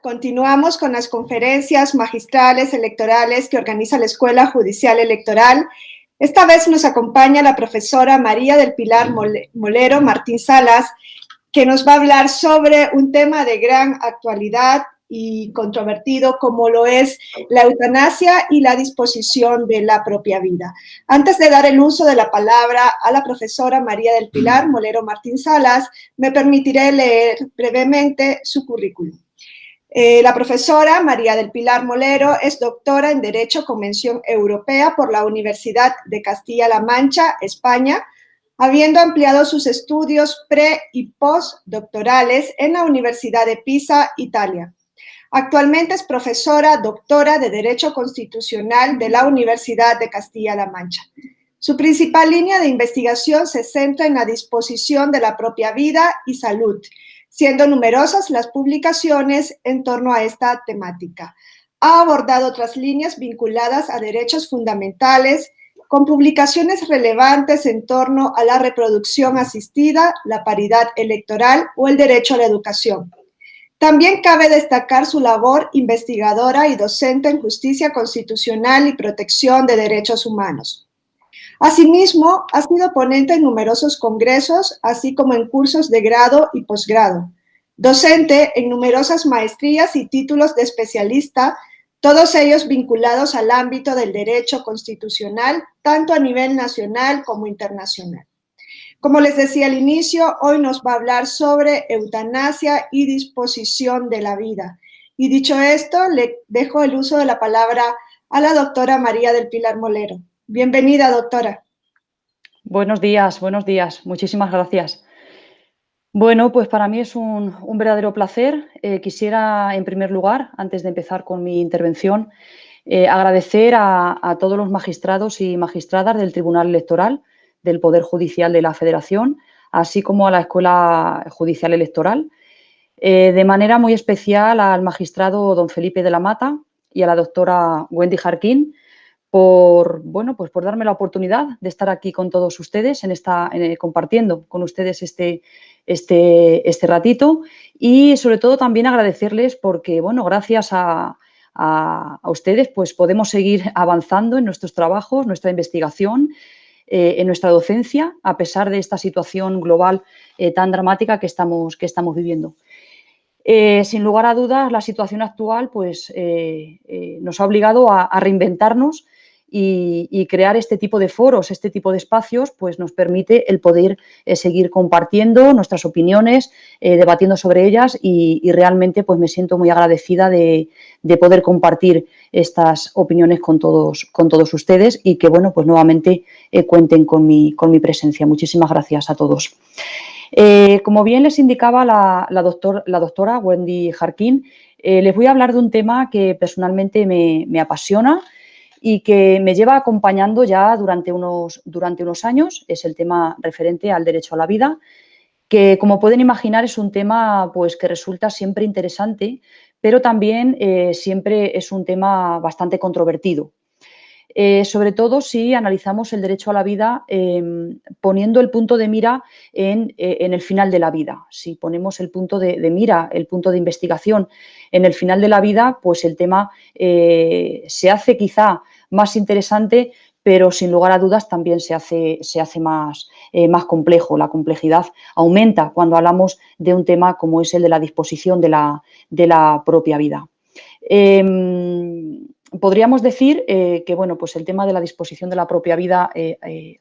Continuamos con las conferencias magistrales electorales que organiza la Escuela Judicial Electoral. Esta vez nos acompaña la profesora María del Pilar Molero Martín Salas, que nos va a hablar sobre un tema de gran actualidad y controvertido como lo es la eutanasia y la disposición de la propia vida. Antes de dar el uso de la palabra a la profesora María del Pilar Molero Martín Salas, me permitiré leer brevemente su currículum. La profesora María del Pilar Molero es doctora en Derecho con mención europea por la Universidad de Castilla-La Mancha, España, habiendo ampliado sus estudios pre- y postdoctorales en la Universidad de Pisa, Italia. Actualmente es profesora doctora de Derecho Constitucional de la Universidad de Castilla-La Mancha. Su principal línea de investigación se centra en la disposición de la propia vida y salud, siendo numerosas las publicaciones en torno a esta temática. Ha abordado otras líneas vinculadas a derechos fundamentales, con publicaciones relevantes en torno a la reproducción asistida, la paridad electoral o el derecho a la educación. También cabe destacar su labor investigadora y docente en justicia constitucional y protección de derechos humanos. Asimismo, ha sido ponente en numerosos congresos, así como en cursos de grado y posgrado. Docente en numerosas maestrías y títulos de especialista, todos ellos vinculados al ámbito del derecho constitucional, tanto a nivel nacional como internacional. Como les decía al inicio, hoy nos va a hablar sobre eutanasia y disposición de la vida. Y dicho esto, le dejo el uso de la palabra a la doctora María del Pilar Molero. Bienvenida, doctora. Buenos días. Muchísimas gracias. Bueno, pues para mí es un verdadero placer. Quisiera, en primer lugar, antes de empezar con mi intervención, agradecer a todos los magistrados y magistradas del Tribunal Electoral, del Poder Judicial de la Federación, así como a la Escuela Judicial Electoral, de manera muy especial al magistrado don Felipe de la Mata y a la doctora Wendy Jarquín, por darme la oportunidad de estar aquí con todos ustedes, compartiendo con ustedes este ratito, y sobre todo también agradecerles porque, gracias a ustedes, pues podemos seguir avanzando en nuestros trabajos, nuestra investigación, en nuestra docencia, a pesar de esta situación global tan dramática que estamos viviendo. Sin lugar a dudas, la situación actual nos ha obligado a reinventarnos y crear este tipo de foros, este tipo de espacios, pues nos permite el poder seguir compartiendo nuestras opiniones, debatiendo sobre ellas y realmente pues me siento muy agradecida de poder compartir estas opiniones con todos ustedes y que pues nuevamente cuenten con mi presencia. Muchísimas gracias a todos. Como bien les indicaba la doctora Wendy Jarquín, les voy a hablar de un tema que personalmente me apasiona y que me lleva acompañando ya durante unos años. Es el tema referente al derecho a la vida, que, como pueden imaginar, es un tema pues, que resulta siempre interesante, pero también siempre es un tema bastante controvertido. Sobre todo si analizamos el derecho a la vida poniendo el punto de mira en el final de la vida. Si ponemos el punto de mira, el punto de investigación en el final de la vida, pues el tema se hace quizá más interesante, pero sin lugar a dudas también se hace más complejo. La complejidad aumenta cuando hablamos de un tema como es el de la disposición de la propia vida. Podríamos decir que pues el tema de la disposición de la propia vida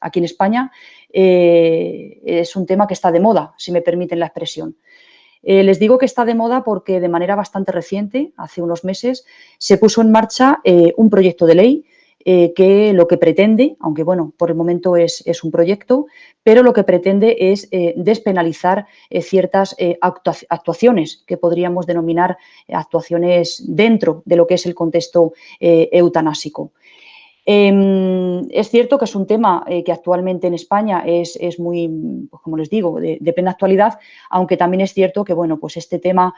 aquí en España es un tema que está de moda, si me permiten la expresión. Les digo que está de moda porque de manera bastante reciente, hace unos meses, se puso en marcha un proyecto de ley que lo que pretende, aunque por el momento es un proyecto, pero lo que pretende es despenalizar ciertas actuaciones que podríamos denominar actuaciones dentro de lo que es el contexto eutanásico. Es cierto que es un tema que actualmente en España es muy, pues como les digo, de plena actualidad, aunque también es cierto que pues este tema,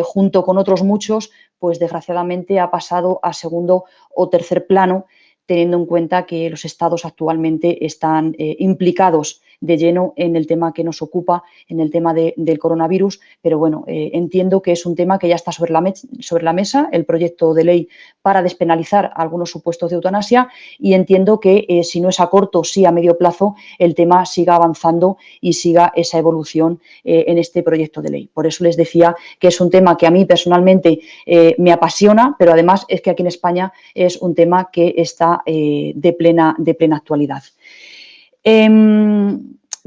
junto con otros muchos, pues desgraciadamente ha pasado a segundo o tercer plano, teniendo en cuenta que los estados actualmente están implicados de lleno en el tema que nos ocupa, en el tema del coronavirus, pero bueno, entiendo que es un tema que ya está sobre la mesa, el proyecto de ley para despenalizar algunos supuestos de eutanasia, y entiendo que si no es a corto, sí a medio plazo, el tema siga avanzando y siga esa evolución en este proyecto de ley. Por eso les decía que es un tema que a mí personalmente me apasiona, pero además es que aquí en España es un tema que está de plena actualidad.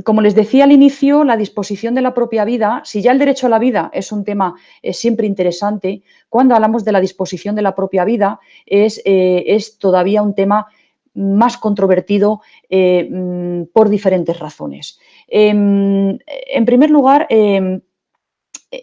Como les decía al inicio, la disposición de la propia vida, si ya el derecho a la vida es un tema siempre interesante, cuando hablamos de la disposición de la propia vida es todavía un tema más controvertido por diferentes razones. En primer lugar,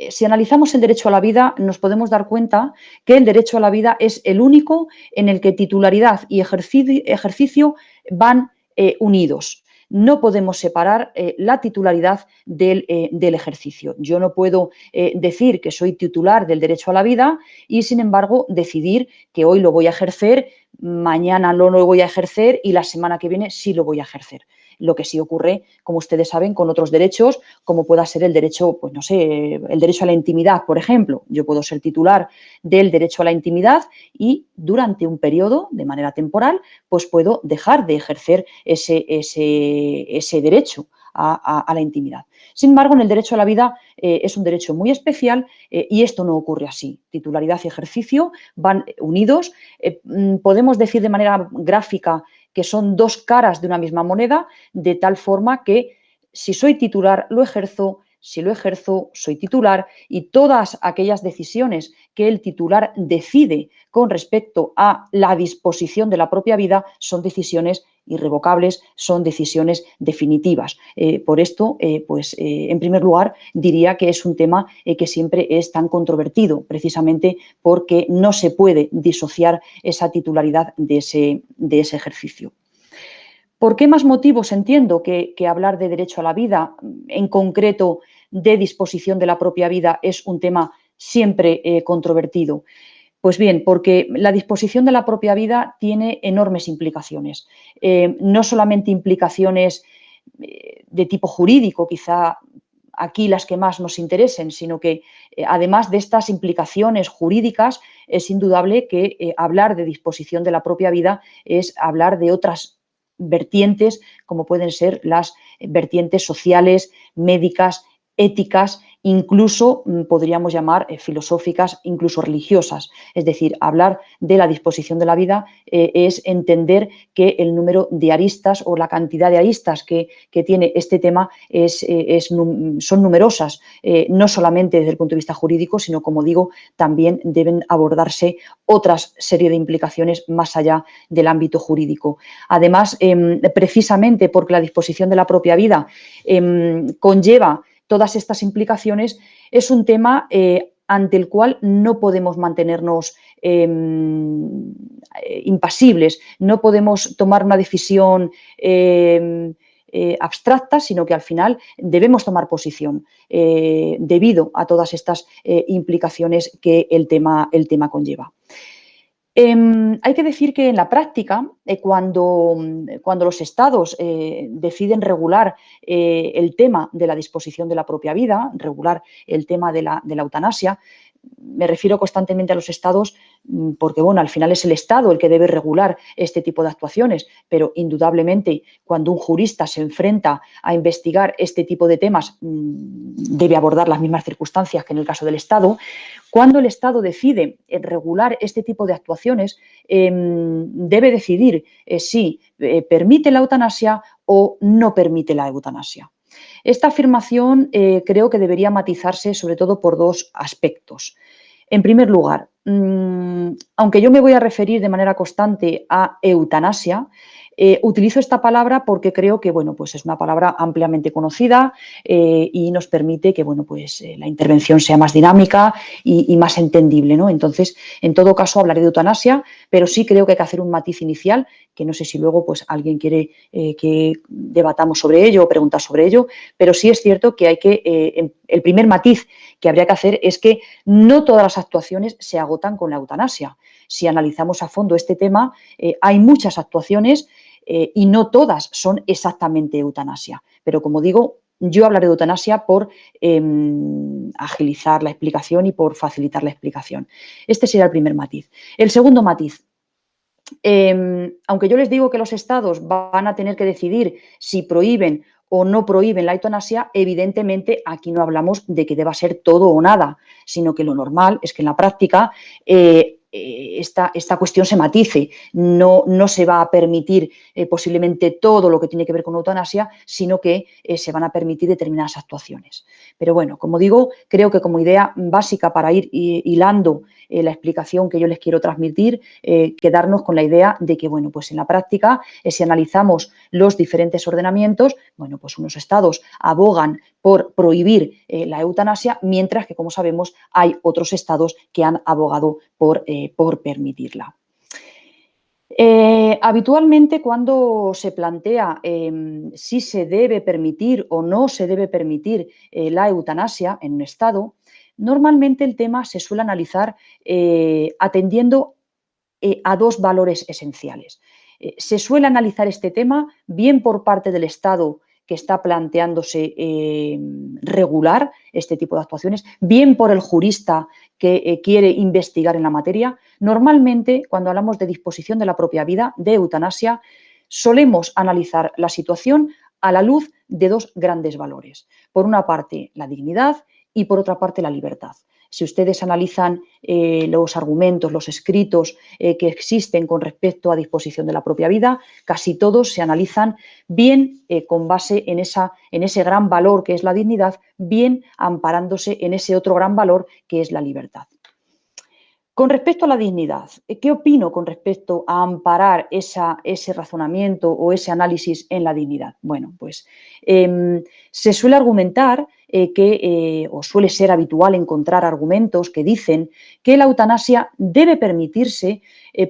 si analizamos el derecho a la vida, nos podemos dar cuenta que el derecho a la vida es el único en el que titularidad y ejercicio van unidos. No podemos separar la titularidad del ejercicio. Yo no puedo decir que soy titular del derecho a la vida y, sin embargo, decidir que hoy lo voy a ejercer, mañana no lo voy a ejercer y la semana que viene sí lo voy a ejercer. Lo que sí ocurre, como ustedes saben, con otros derechos, como pueda ser el derecho, pues no sé, el derecho a la intimidad, por ejemplo. Yo puedo ser titular del derecho a la intimidad y durante un periodo, de manera temporal, pues puedo dejar de ejercer ese derecho a la intimidad. Sin embargo, en el derecho a la vida es un derecho muy especial y esto no ocurre así. Titularidad y ejercicio van unidos. Podemos decir de manera gráfica que son dos caras de una misma moneda, de tal forma que si soy titular, lo ejerzo, si lo ejerzo, soy titular, y todas aquellas decisiones que el titular decide con respecto a la disposición de la propia vida son decisiones irrevocables, son decisiones definitivas. Por esto, en primer lugar, diría que es un tema que siempre es tan controvertido, precisamente porque no se puede disociar esa titularidad de ese ejercicio. ¿Por qué más motivos entiendo que hablar de derecho a la vida, en concreto de disposición de la propia vida, es un tema siempre controvertido? Pues bien, porque la disposición de la propia vida tiene enormes implicaciones. No solamente implicaciones de tipo jurídico, quizá aquí las que más nos interesen, sino que además de estas implicaciones jurídicas, es indudable que hablar de disposición de la propia vida es hablar de otras vertientes, como pueden ser las vertientes sociales, médicas, éticas, incluso podríamos llamar filosóficas, incluso religiosas. Es decir, hablar de la disposición de la vida es entender que el número de aristas o la cantidad de aristas que tiene este tema son numerosas, no solamente desde el punto de vista jurídico, sino, como digo, también deben abordarse otras serie de implicaciones más allá del ámbito jurídico. Además, precisamente porque la disposición de la propia vida conlleva todas estas implicaciones, es un tema ante el cual no podemos mantenernos impasibles, no podemos tomar una decisión abstracta, sino que al final debemos tomar posición debido a todas estas implicaciones que el tema conlleva. Hay que decir que en la práctica, cuando los estados deciden regular el tema de la disposición de la propia vida, regular el tema de la eutanasia, me refiero constantemente a los estados porque, bueno, al final es el Estado el que debe regular este tipo de actuaciones, pero indudablemente cuando un jurista se enfrenta a investigar este tipo de temas debe abordar las mismas circunstancias que en el caso del Estado. Cuando el Estado decide regular este tipo de actuaciones, debe decidir si permite la eutanasia o no permite la eutanasia. Esta afirmación creo que debería matizarse sobre todo por dos aspectos. En primer lugar, aunque yo me voy a referir de manera constante a eutanasia, utilizo esta palabra porque creo que, bueno, pues es una palabra ampliamente conocida y nos permite que, bueno, pues la intervención sea más dinámica y más entendible, ¿no? Entonces, en todo caso, hablaré de eutanasia, pero sí creo que hay que hacer un matiz inicial, que no sé si luego pues alguien quiere que debatamos sobre ello o preguntar sobre ello, pero sí es cierto que hay que, el primer matiz que habría que hacer es que no todas las actuaciones se agotan con la eutanasia, si analizamos a fondo este tema, hay muchas actuaciones y no todas son exactamente eutanasia. Pero como digo, yo hablaré de eutanasia por agilizar la explicación y por facilitar la explicación. Este sería el primer matiz. El segundo matiz. Aunque yo les digo que los estados van a tener que decidir si prohíben o no prohíben la eutanasia, evidentemente aquí no hablamos de que deba ser todo o nada, sino que lo normal es que en la práctica esta cuestión se matice. No se va a permitir posiblemente todo lo que tiene que ver con eutanasia, sino que se van a permitir determinadas actuaciones. Pero bueno, como digo, creo que como idea básica para ir hilando la explicación que yo les quiero transmitir, quedarnos con la idea de que, bueno, pues en la práctica, si analizamos los diferentes ordenamientos, bueno, pues unos estados abogan por prohibir la eutanasia, mientras que, como sabemos, hay otros estados que han abogado por permitirla. Habitualmente, cuando se plantea si se debe permitir o no se debe permitir la eutanasia en un estado, normalmente el tema se suele analizar atendiendo a dos valores esenciales. Se suele analizar este tema bien por parte del Estado que está planteándose regular este tipo de actuaciones, bien por el jurista que quiere investigar en la materia. Normalmente, cuando hablamos de disposición de la propia vida, de eutanasia, solemos analizar la situación a la luz de dos grandes valores. Por una parte, la dignidad y por otra parte, la libertad. Si ustedes analizan los argumentos, los escritos que existen con respecto a disposición de la propia vida, casi todos se analizan bien con base en ese gran valor que es la dignidad, bien amparándose en ese otro gran valor que es la libertad. Con respecto a la dignidad, ¿qué opino con respecto a amparar ese razonamiento o ese análisis en la dignidad? Bueno, pues se suele argumentar o suele ser habitual encontrar argumentos que dicen que la eutanasia debe permitirse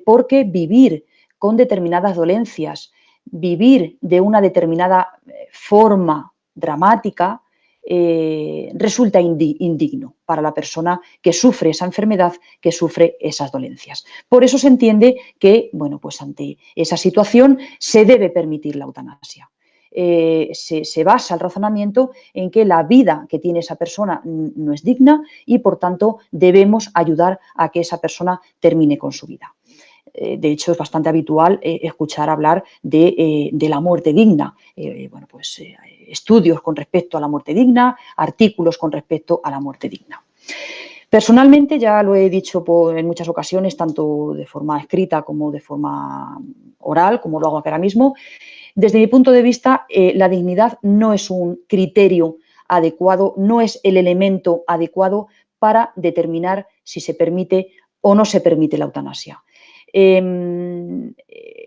porque vivir con determinadas dolencias, vivir de una determinada forma dramática, resulta indigno para la persona que sufre esa enfermedad, que sufre esas dolencias. Por eso se entiende que, bueno, pues ante esa situación se debe permitir la eutanasia. Se basa el razonamiento en que la vida que tiene esa persona no es digna y, por tanto, debemos ayudar a que esa persona termine con su vida. De hecho, es bastante habitual escuchar hablar de la muerte digna. Bueno, pues estudios con respecto a la muerte digna, artículos con respecto a la muerte digna. Personalmente, ya lo he dicho en muchas ocasiones, tanto de forma escrita como de forma oral, como lo hago aquí ahora mismo, desde mi punto de vista, la dignidad no es un criterio adecuado, no es el elemento adecuado para determinar si se permite o no se permite la eutanasia.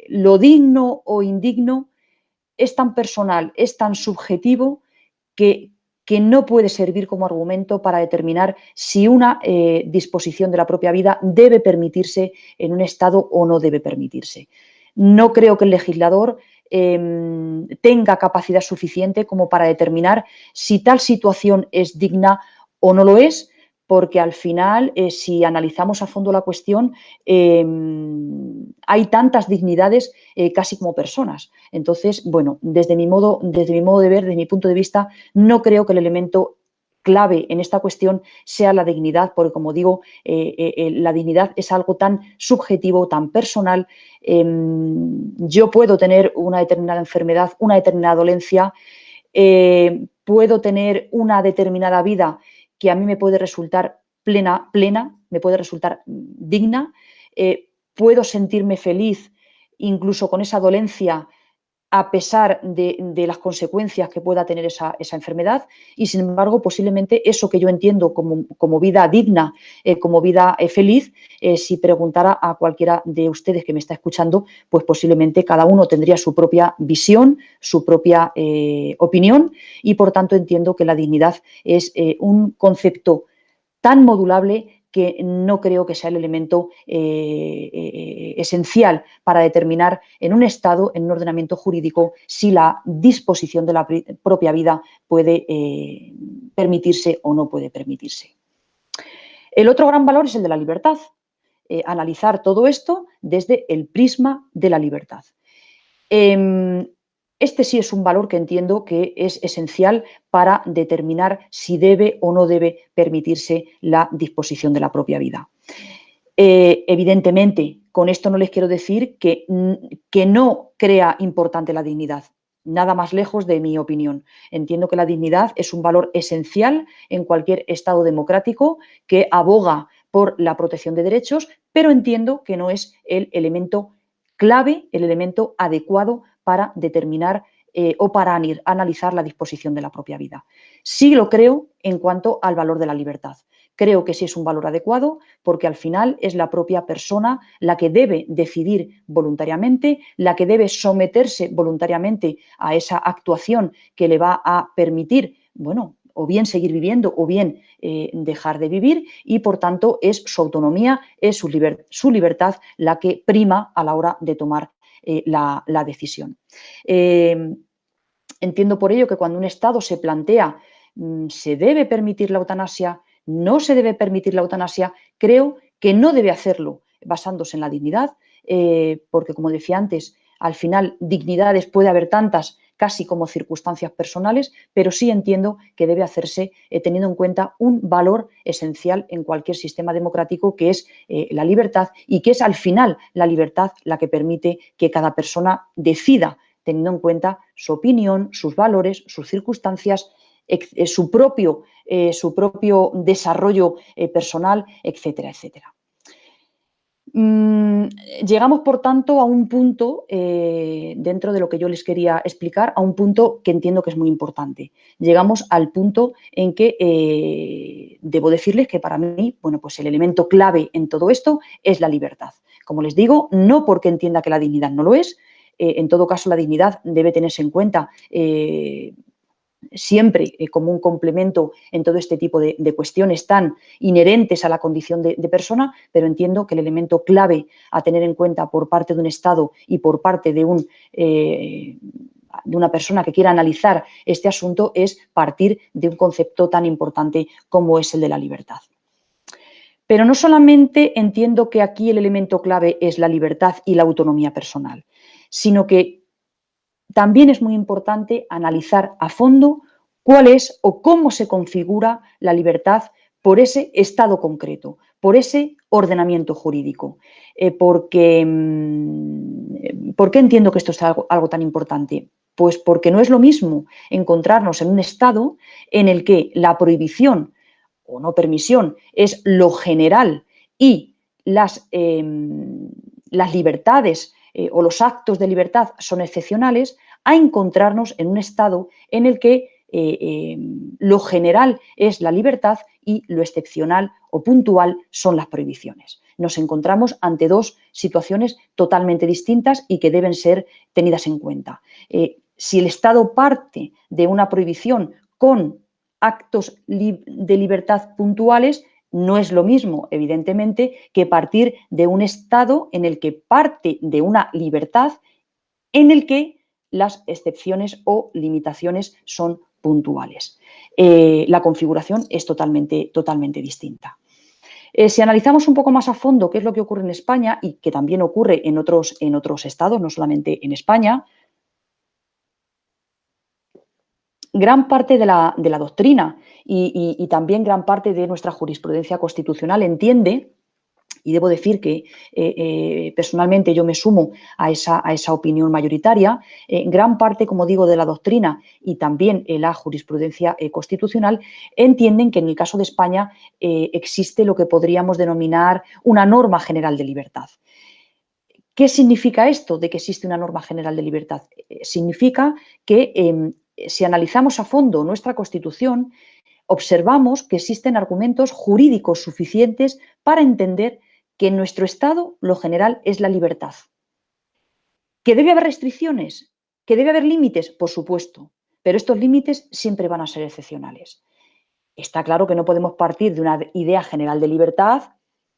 Lo digno o indigno es tan personal, es tan subjetivo que no puede servir como argumento para determinar si una disposición de la propia vida debe permitirse en un estado o no debe permitirse. No creo que el legislador tenga capacidad suficiente como para determinar si tal situación es digna o no lo es, porque al final, si analizamos a fondo la cuestión, hay tantas dignidades casi como personas. Entonces, bueno, desde mi modo de ver, desde mi punto de vista, no creo que el elemento clave en esta cuestión sea la dignidad, porque, como digo, la dignidad es algo tan subjetivo, tan personal. Yo puedo tener una determinada enfermedad, una determinada dolencia, puedo tener una determinada vida que a mí me puede resultar plena, me puede resultar digna, puedo sentirme feliz incluso con esa dolencia a pesar de las consecuencias que pueda tener esa enfermedad y, sin embargo, posiblemente eso que yo entiendo como vida digna, como vida feliz, si preguntara a cualquiera de ustedes que me está escuchando, pues posiblemente cada uno tendría su propia visión, su propia opinión y, por tanto, entiendo que la dignidad es un concepto tan modulable que no creo que sea el elemento esencial para determinar en un Estado, en un ordenamiento jurídico, si la disposición de la propia vida puede permitirse o no puede permitirse. El otro gran valor es el de la libertad. analizar todo esto desde el prisma de la libertad. Este sí es un valor que entiendo que es esencial para determinar si debe o no debe permitirse la disposición de la propia vida. Evidentemente, con esto no les quiero decir que no crea importante la dignidad. Nada más lejos de mi opinión. Entiendo que la dignidad es un valor esencial en cualquier Estado democrático que aboga por la protección de derechos, pero entiendo que no es el elemento clave, el elemento adecuado para determinar o para analizar la disposición de la propia vida. Sí lo creo en cuanto al valor de la libertad. Creo que sí es un valor adecuado porque al final es la propia persona la que debe decidir voluntariamente, la que debe someterse voluntariamente a esa actuación que le va a permitir, bueno, o bien seguir viviendo o bien dejar de vivir, y por tanto es su autonomía, es su libertad la que prima a la hora de tomar la decisión. Entiendo por ello que cuando un Estado se plantea se debe permitir la eutanasia, no se debe permitir la eutanasia, creo que no debe hacerlo basándose en la dignidad, porque como decía antes, al final dignidades puede haber tantas casi como circunstancias personales, pero sí entiendo que debe hacerse teniendo en cuenta un valor esencial en cualquier sistema democrático, que es la libertad, y que es al final la libertad la que permite que cada persona decida, teniendo en cuenta su opinión, sus valores, sus circunstancias, su propio desarrollo personal, etcétera, etcétera. Llegamos, por tanto, a un punto, dentro de lo que yo les quería explicar, a un punto que entiendo que es muy importante. Llegamos al punto en que debo decirles que para mí, bueno, pues el elemento clave en todo esto es la libertad. Como les digo, no porque entienda que la dignidad no lo es, en todo caso la dignidad debe tenerse en cuenta siempre como un complemento en todo este tipo de cuestiones tan inherentes a la condición de persona, pero entiendo que el elemento clave a tener en cuenta por parte de un Estado y por parte de una persona que quiera analizar este asunto es partir de un concepto tan importante como es el de la libertad. Pero no solamente entiendo que aquí el elemento clave es la libertad y la autonomía personal, sino que también es muy importante analizar a fondo cuál es o cómo se configura la libertad por ese estado concreto, por ese ordenamiento jurídico. ¿Por qué entiendo que esto es algo tan importante? Pues porque no es lo mismo encontrarnos en un estado en el que la prohibición o no permisión es lo general y las libertades o los actos de libertad son excepcionales, a encontrarnos en un estado en el que lo general es la libertad y lo excepcional o puntual son las prohibiciones. Nos encontramos ante dos situaciones totalmente distintas y que deben ser tenidas en cuenta. Si el Estado parte de una prohibición con actos de libertad puntuales, no es lo mismo, evidentemente, que partir de un estado en el que parte de una libertad en el que las excepciones o limitaciones son puntuales. La configuración es totalmente distinta. Si analizamos un poco más a fondo qué es lo que ocurre en España y que también ocurre en otros estados, no solamente en España, gran parte de la doctrina y también gran parte de nuestra jurisprudencia constitucional entiende, y debo decir que personalmente yo me sumo a esa opinión mayoritaria, gran parte, como digo, de la doctrina y también la jurisprudencia constitucional entienden que en el caso de España existe lo que podríamos denominar una norma general de libertad. ¿Qué significa esto de que existe una norma general de libertad? Significa que si analizamos a fondo nuestra Constitución, observamos que existen argumentos jurídicos suficientes para entender que en nuestro Estado lo general es la libertad. ¿Que debe haber restricciones? ¿Que debe haber límites? Por supuesto, pero estos límites siempre van a ser excepcionales. Está claro que no podemos partir de una idea general de libertad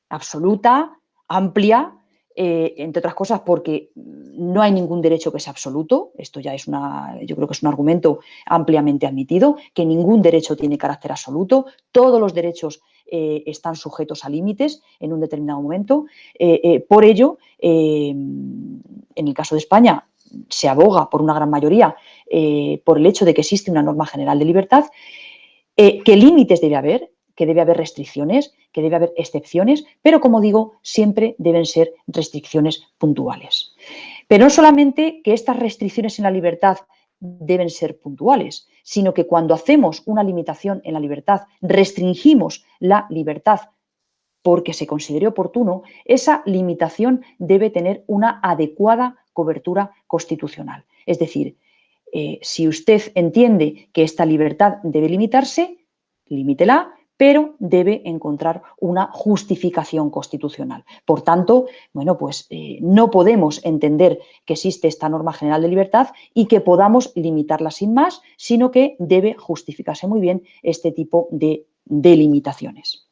absoluta, amplia, entre otras cosas porque no hay ningún derecho que sea absoluto. Esto ya es yo creo que es un argumento ampliamente admitido, que ningún derecho tiene carácter absoluto. Todos los derechos están sujetos a límites en un determinado momento. Por ello, en el caso de España, se aboga por una gran mayoría por el hecho de que existe una norma general de libertad. ¿Qué límites debe haber? Que debe haber restricciones, que debe haber excepciones, pero como digo, siempre deben ser restricciones puntuales. Pero no solamente que estas restricciones en la libertad deben ser puntuales, sino que cuando hacemos una limitación en la libertad, restringimos la libertad porque se considere oportuno, esa limitación debe tener una adecuada cobertura constitucional. Es decir, si usted entiende que esta libertad debe limitarse, limítela, pero debe encontrar una justificación constitucional. Por tanto, bueno, pues no podemos entender que existe esta norma general de libertad y que podamos limitarla sin más, sino que debe justificarse muy bien este tipo de limitaciones.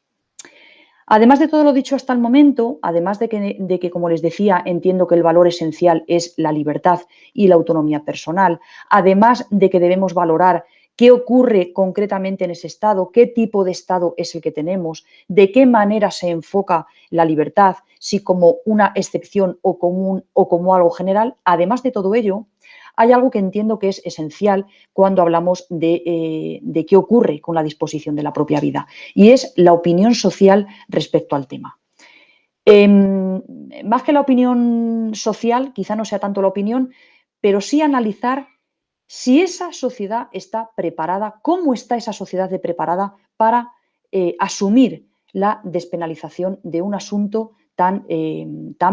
Además de todo lo dicho hasta el momento, además de que, como les decía, entiendo que el valor esencial es la libertad y la autonomía personal, además de que debemos valorar qué ocurre concretamente en ese Estado, qué tipo de Estado es el que tenemos, de qué manera se enfoca la libertad, si como una excepción o como algo general, además de todo ello, hay algo que entiendo que es esencial cuando hablamos de qué ocurre con la disposición de la propia vida, y es la opinión social respecto al tema. Más que la opinión social, quizá no sea tanto la opinión, pero sí analizar si esa sociedad está preparada, cómo está esa sociedad preparada para asumir la despenalización de un asunto tan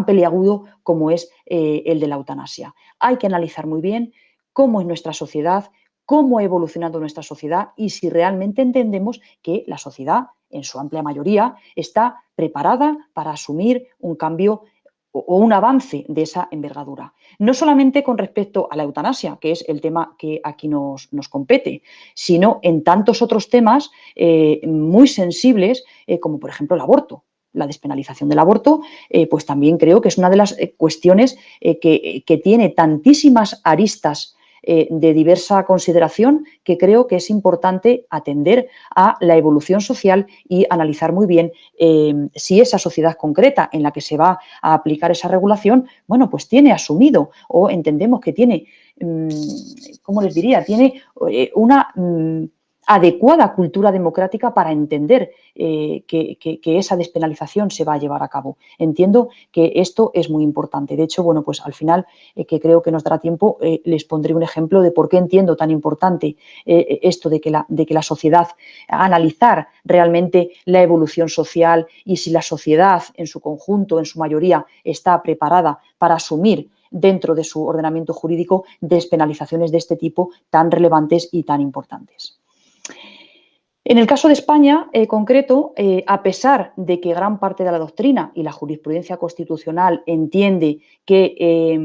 peliagudo como es el de la eutanasia. Hay que analizar muy bien cómo es nuestra sociedad, cómo ha evolucionado nuestra sociedad y si realmente entendemos que la sociedad, en su amplia mayoría, está preparada para asumir un cambio o un avance de esa envergadura. No solamente con respecto a la eutanasia, que es el tema que aquí nos compete, sino en tantos otros temas muy sensibles, como por ejemplo el aborto. La despenalización del aborto, pues también creo que es una de las cuestiones que tiene tantísimas aristas de diversa consideración que creo que es importante atender a la evolución social y analizar muy bien si esa sociedad concreta en la que se va a aplicar esa regulación, bueno, pues tiene asumido o entendemos que tiene, ¿cómo les diría? Tiene una adecuada cultura democrática para entender que esa despenalización se va a llevar a cabo. Entiendo que esto es muy importante. De hecho, bueno, pues al final, que creo que nos dará tiempo, les pondré un ejemplo de por qué entiendo tan importante esto de que la sociedad, analizar realmente la evolución social y si la sociedad en su conjunto, en su mayoría, está preparada para asumir dentro de su ordenamiento jurídico despenalizaciones de este tipo tan relevantes y tan importantes. En el caso de España, concreto, a pesar de que gran parte de la doctrina y la jurisprudencia constitucional entiende que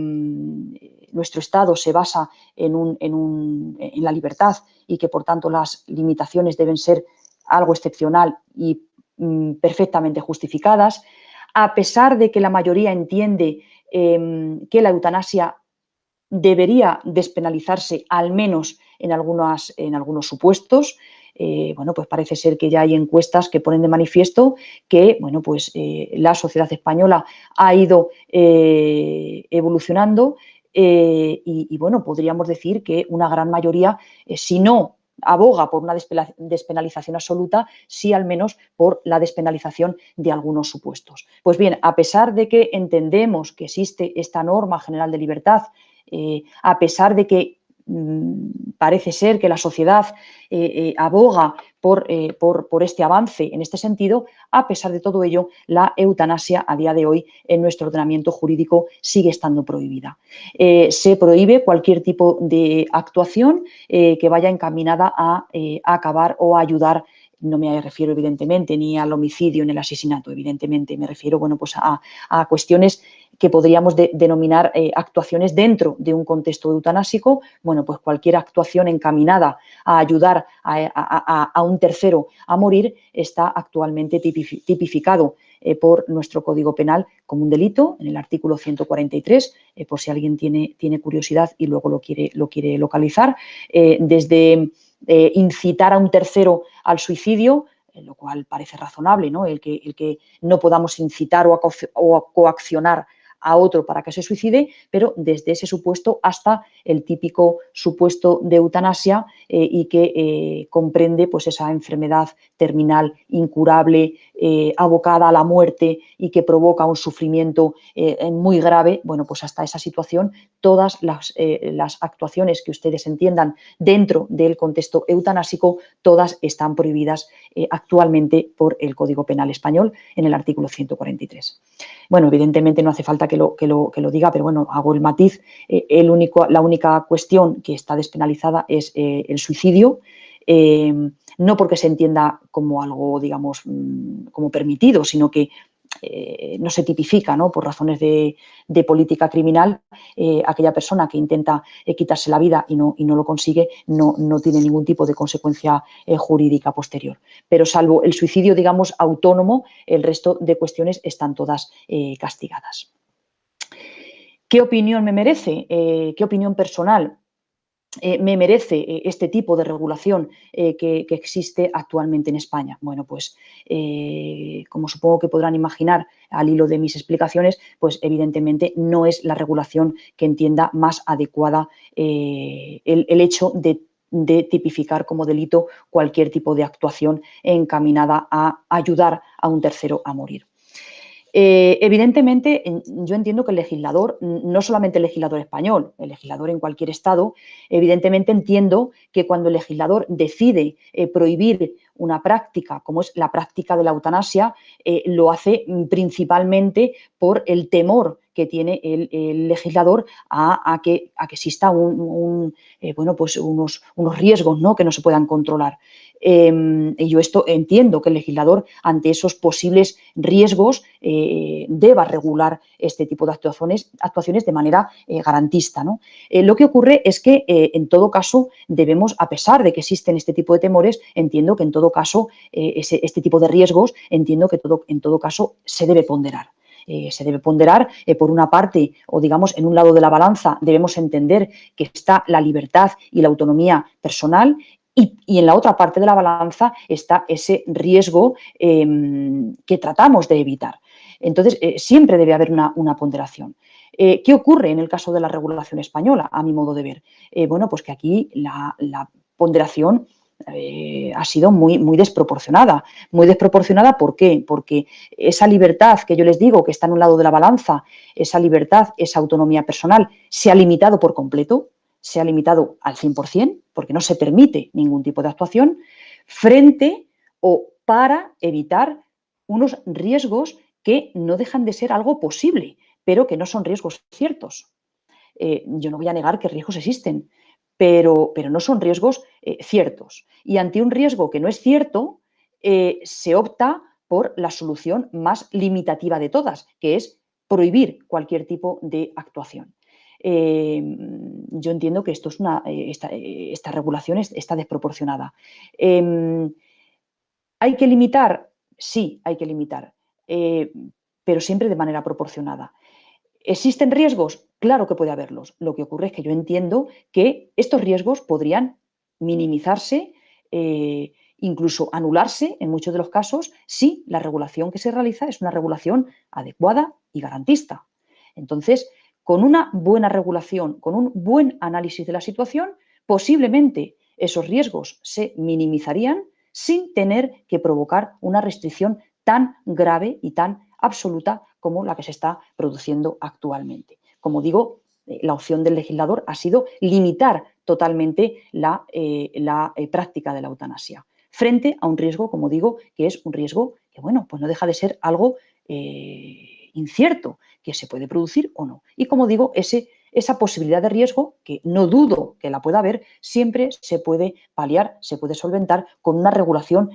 nuestro Estado se basa en la libertad y que, por tanto, las limitaciones deben ser algo excepcional y perfectamente justificadas, a pesar de que la mayoría entiende que la eutanasia debería despenalizarse al menos en algunos supuestos. Bueno, pues parece ser que ya hay encuestas que ponen de manifiesto que, bueno, pues la sociedad española ha ido evolucionando y, bueno, podríamos decir que una gran mayoría, si no aboga por una despenalización absoluta, sí al menos por la despenalización de algunos supuestos. Pues bien, a pesar de que entendemos que existe esta norma general de libertad, a pesar de que parece ser que la sociedad aboga por este avance en este sentido, a pesar de todo ello, la eutanasia a día de hoy en nuestro ordenamiento jurídico sigue estando prohibida. Se prohíbe cualquier tipo de actuación que vaya encaminada a acabar o a ayudar No me refiero, evidentemente, ni al homicidio ni al asesinato, evidentemente. Me refiero, bueno, pues a cuestiones que podríamos denominar actuaciones dentro de un contexto eutanásico. Bueno, pues cualquier actuación encaminada a ayudar a un tercero a morir está actualmente tipificado por nuestro Código Penal como un delito en el artículo 143, por si alguien tiene curiosidad y luego lo quiere localizar, desde incitar a un tercero al suicidio, lo cual parece razonable, ¿no? El que no podamos incitar o coaccionar a otro para que se suicide, pero desde ese supuesto hasta el típico supuesto de eutanasia y que comprende pues esa enfermedad terminal incurable, abocada a la muerte y que provoca un sufrimiento muy grave. Bueno, pues hasta esa situación todas las actuaciones que ustedes entiendan dentro del contexto eutanásico, todas están prohibidas actualmente por el Código Penal español en el artículo 143. Bueno, evidentemente no hace falta que lo diga, pero bueno, hago el matiz. La única cuestión que está despenalizada es el suicidio, no porque se entienda como algo, digamos, como permitido, sino que no se tipifica, ¿no? Por razones de política criminal. Aquella persona que intenta quitarse la vida y no lo consigue no tiene ningún tipo de consecuencia jurídica posterior. Pero salvo el suicidio, digamos, autónomo, el resto de cuestiones están todas castigadas. ¿Qué opinión me merece? ¿Qué opinión personal me merece este tipo de regulación que existe actualmente en España? Bueno, pues como supongo que podrán imaginar al hilo de mis explicaciones, pues evidentemente no es la regulación que entienda más adecuada el hecho de tipificar como delito cualquier tipo de actuación encaminada a ayudar a un tercero a morir. Evidentemente, yo entiendo que el legislador, no solamente el legislador español, el legislador en cualquier estado, evidentemente entiendo que cuando el legislador decide prohibir una práctica, como es la práctica de la eutanasia, lo hace principalmente por el temor que tiene el legislador a que exista bueno, pues unos riesgos, ¿no?, que no se puedan controlar. Y yo esto entiendo que el legislador, ante esos posibles riesgos, deba regular este tipo de actuaciones de manera garantista, ¿no? Lo que ocurre es que, en todo caso, debemos, a pesar de que existen este tipo de temores, entiendo que en todo caso, este tipo de riesgos, entiendo que en todo caso se debe ponderar. Se debe ponderar, por una parte, o digamos, en un lado de la balanza, debemos entender que está la libertad y la autonomía personal y en la otra parte de la balanza está ese riesgo que tratamos de evitar. Entonces, siempre debe haber una ponderación. ¿Qué ocurre en el caso de la regulación española, a mi modo de ver? Bueno, pues que aquí la ponderación ha sido muy desproporcionada. Muy desproporcionada, ¿por qué? Porque esa libertad que yo les digo que está en un lado de la balanza, esa libertad, esa autonomía personal, se ha limitado por completo, se ha limitado al 100%, porque no se permite ningún tipo de actuación, frente o para evitar unos riesgos que no dejan de ser algo posible, pero que no son riesgos ciertos. Yo no voy a negar que riesgos existen, pero no son riesgos ciertos. Y ante un riesgo que no es cierto, se opta por la solución más limitativa de todas, que es prohibir cualquier tipo de actuación. Yo entiendo que esto es esta regulación está desproporcionada. ¿Hay que limitar? Sí, hay que limitar, pero siempre de manera proporcionada. ¿Existen riesgos? Claro que puede haberlos. Lo que ocurre es que yo entiendo que estos riesgos podrían minimizarse, incluso anularse en muchos de los casos, si la regulación que se realiza es una regulación adecuada y garantista. Entonces, con una buena regulación, con un buen análisis de la situación, posiblemente esos riesgos se minimizarían sin tener que provocar una restricción tan grave y tan absoluta como la que se está produciendo actualmente. Como digo, la opción del legislador ha sido limitar totalmente la práctica de la eutanasia, frente a un riesgo, como digo, que es un riesgo que, bueno, pues no deja de ser algo incierto, que se puede producir o no. Y como digo, esa posibilidad de riesgo, que no dudo que la pueda haber, siempre se puede paliar, se puede solventar con una regulación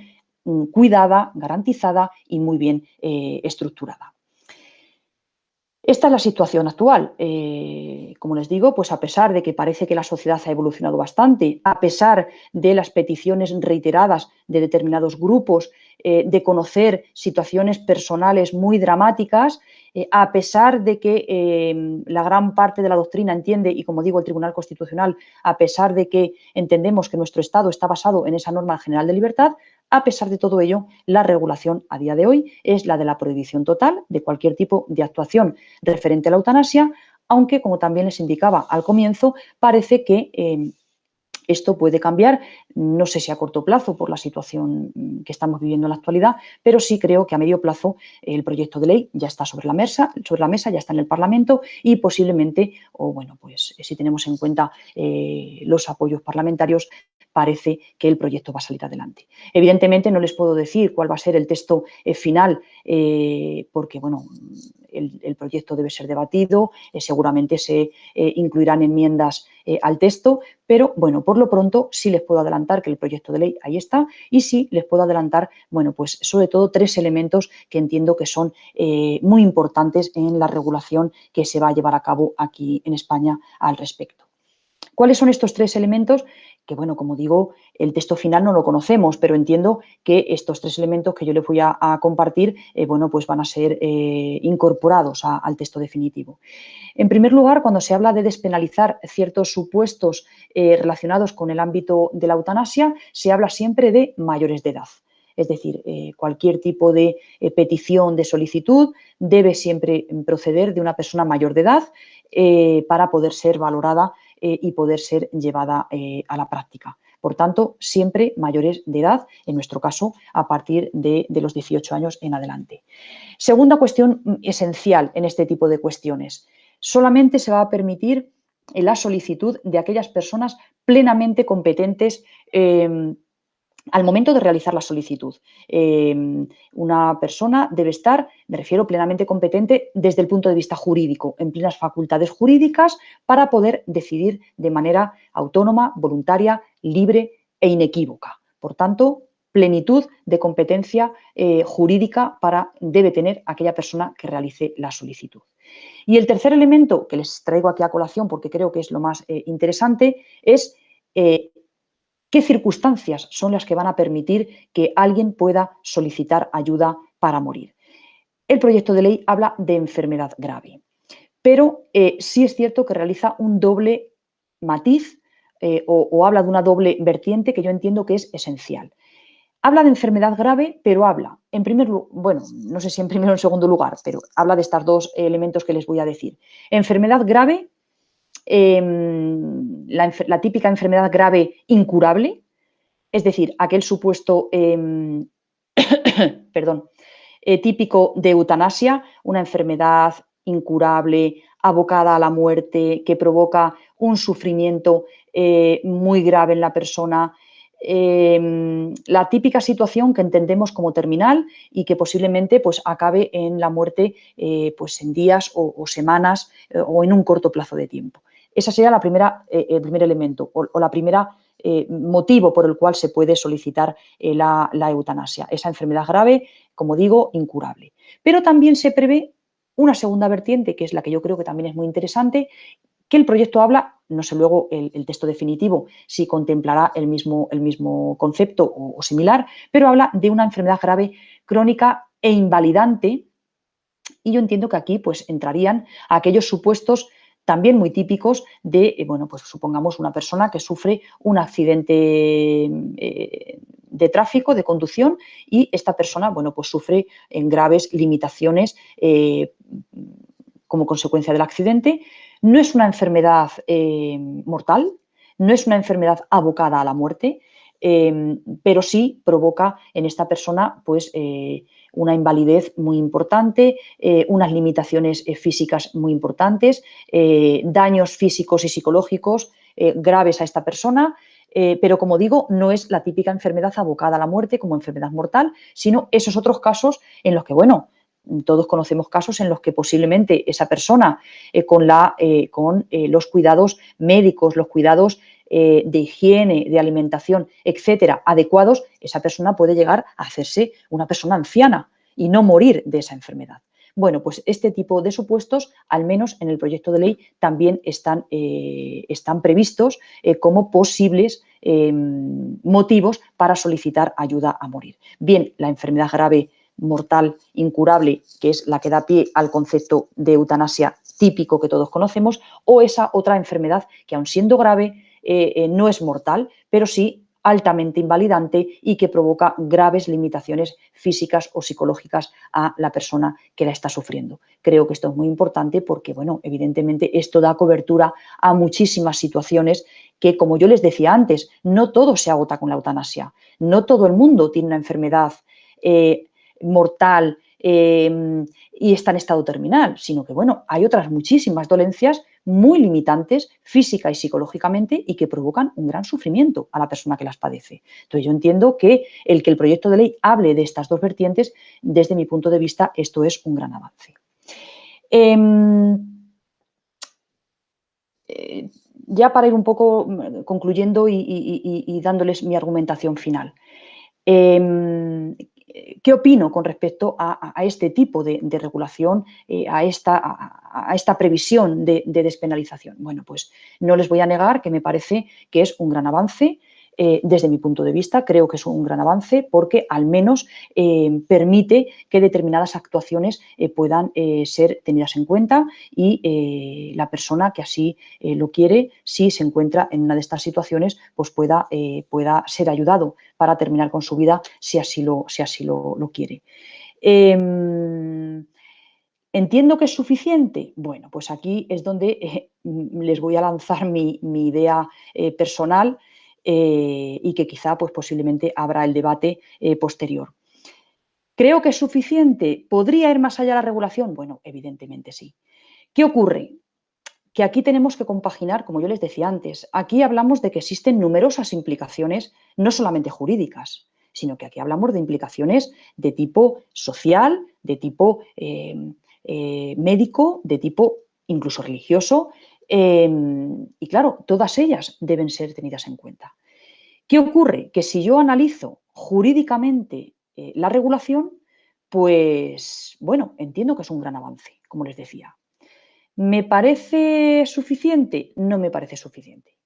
cuidada, garantizada y muy bien estructurada. Esta es la situación actual. Como les digo, pues a pesar de que parece que la sociedad ha evolucionado bastante, a pesar de las peticiones reiteradas de determinados grupos de conocer situaciones personales muy dramáticas, a pesar de que la gran parte de la doctrina entiende, y como digo el Tribunal Constitucional, a pesar de que entendemos que nuestro Estado está basado en esa norma general de libertad, a pesar de todo ello, la regulación a día de hoy es la de la prohibición total de cualquier tipo de actuación referente a la eutanasia, aunque, como también les indicaba al comienzo, parece que esto puede cambiar, no sé si a corto plazo por la situación que estamos viviendo en la actualidad, pero sí creo que a medio plazo el proyecto de ley ya está sobre la mesa, ya está en el Parlamento y posiblemente, o bueno, pues si tenemos en cuenta los apoyos parlamentarios, parece que el proyecto va a salir adelante. Evidentemente no les puedo decir cuál va a ser el texto final porque, bueno, el proyecto debe ser debatido, seguramente se incluirán enmiendas al texto, pero bueno, por lo pronto sí les puedo adelantar que el proyecto de ley ahí está y sí les puedo adelantar, bueno, pues sobre todo 3 elementos que entiendo que son muy importantes en la regulación que se va a llevar a cabo aquí en España al respecto. ¿Cuáles son estos 3 elementos? Que, bueno, como digo, el texto final no lo conocemos, pero entiendo que estos 3 elementos que yo les voy a compartir, bueno, pues van a ser incorporados al texto definitivo. En primer lugar, cuando se habla de despenalizar ciertos supuestos relacionados con el ámbito de la eutanasia, se habla siempre de mayores de edad. Es decir, cualquier tipo de petición, de solicitud, debe siempre proceder de una persona mayor de edad para poder ser valorada y poder ser llevada a la práctica. Por tanto, siempre mayores de edad, en nuestro caso, a partir de los 18 años en adelante. Segunda cuestión esencial en este tipo de cuestiones. Solamente se va a permitir la solicitud de aquellas personas plenamente competentes al momento de realizar la solicitud. Una persona debe estar, me refiero, plenamente competente desde el punto de vista jurídico, en plenas facultades jurídicas para poder decidir de manera autónoma, voluntaria, libre e inequívoca. Por tanto, plenitud de competencia jurídica debe tener aquella persona que realice la solicitud. Y el tercer elemento que les traigo aquí a colación, porque creo que es lo más interesante, es qué circunstancias son las que van a permitir que alguien pueda solicitar ayuda para morir. El proyecto de ley habla de enfermedad grave, pero sí es cierto que realiza un doble matiz o habla de una doble vertiente que yo entiendo que es esencial. Habla de enfermedad grave, pero habla, en primer lugar, bueno, no sé si en primero o en segundo lugar, pero habla de estos 2 elementos que les voy a decir. Enfermedad grave, la típica enfermedad grave incurable, es decir, aquel supuesto perdón, típico de eutanasia, una enfermedad incurable, abocada a la muerte, que provoca un sufrimiento muy grave en la persona. La típica situación que entendemos como terminal y que posiblemente pues, acabe en la muerte pues, en días o semanas o en un corto plazo de tiempo. Ese sería el primer elemento o la primera motivo por el cual se puede solicitar la eutanasia. Esa enfermedad grave, como digo, incurable. Pero también se prevé una segunda vertiente, que es la que yo creo que también es muy interesante, que el proyecto habla, no sé luego el texto definitivo si contemplará el mismo concepto o similar, pero habla de una enfermedad grave crónica e invalidante y yo entiendo que aquí pues entrarían aquellos supuestos también muy típicos de, bueno, pues supongamos una persona que sufre un accidente de tráfico, de conducción, y esta persona, bueno, pues sufre en graves limitaciones como consecuencia del accidente. No es una enfermedad mortal, no es una enfermedad abocada a la muerte, pero sí provoca en esta persona, pues, una invalidez muy importante, unas limitaciones físicas muy importantes, daños físicos y psicológicos graves a esta persona, pero como digo, no es la típica enfermedad abocada a la muerte como enfermedad mortal, sino esos otros casos en los que, bueno, todos conocemos casos en los que posiblemente esa persona con los cuidados médicos, los cuidados de higiene, de alimentación, etcétera, adecuados, esa persona puede llegar a hacerse una persona anciana y no morir de esa enfermedad. Bueno, pues este tipo de supuestos, al menos en el proyecto de ley, también están previstos como posibles motivos para solicitar ayuda a morir. Bien, la enfermedad grave, mortal, incurable, que es la que da pie al concepto de eutanasia típico que todos conocemos, o esa otra enfermedad que, aun siendo grave, no es mortal, pero sí altamente invalidante y que provoca graves limitaciones físicas o psicológicas a la persona que la está sufriendo. Creo que esto es muy importante porque, bueno, evidentemente esto da cobertura a muchísimas situaciones que, como yo les decía antes, no todo se agota con la eutanasia. No todo el mundo tiene una enfermedad mortal y está en estado terminal, sino que, bueno, hay otras muchísimas dolencias muy limitantes física y psicológicamente y que provocan un gran sufrimiento a la persona que las padece. Entonces, yo entiendo que el proyecto de ley hable de estas dos vertientes, desde mi punto de vista, esto es un gran avance. Ya para ir un poco concluyendo y dándoles mi argumentación final. ¿Qué opino con respecto a este tipo de regulación, a esta previsión de despenalización? Bueno, pues no les voy a negar que me parece que es un gran avance. Desde mi punto de vista, creo que es un gran avance porque al menos permite que determinadas actuaciones puedan ser tenidas en cuenta y la persona que así lo quiere, si se encuentra en una de estas situaciones, pues pueda ser ayudado para terminar con su vida si así lo quiere. ¿Entiendo que es suficiente? Bueno, pues aquí es donde les voy a lanzar mi idea personal y que quizá pues, posiblemente habrá el debate posterior. ¿Creo que es suficiente? ¿Podría ir más allá la regulación? Bueno, evidentemente sí. ¿Qué ocurre? Que aquí tenemos que compaginar, como yo les decía antes, aquí hablamos de que existen numerosas implicaciones, no solamente jurídicas, sino que aquí hablamos de implicaciones de tipo social, de tipo médico, de tipo incluso religioso, y claro, todas ellas deben ser tenidas en cuenta. ¿Qué ocurre? Que si yo analizo jurídicamente la regulación, pues bueno, entiendo que es un gran avance, como les decía. ¿Me parece suficiente? No me parece suficiente.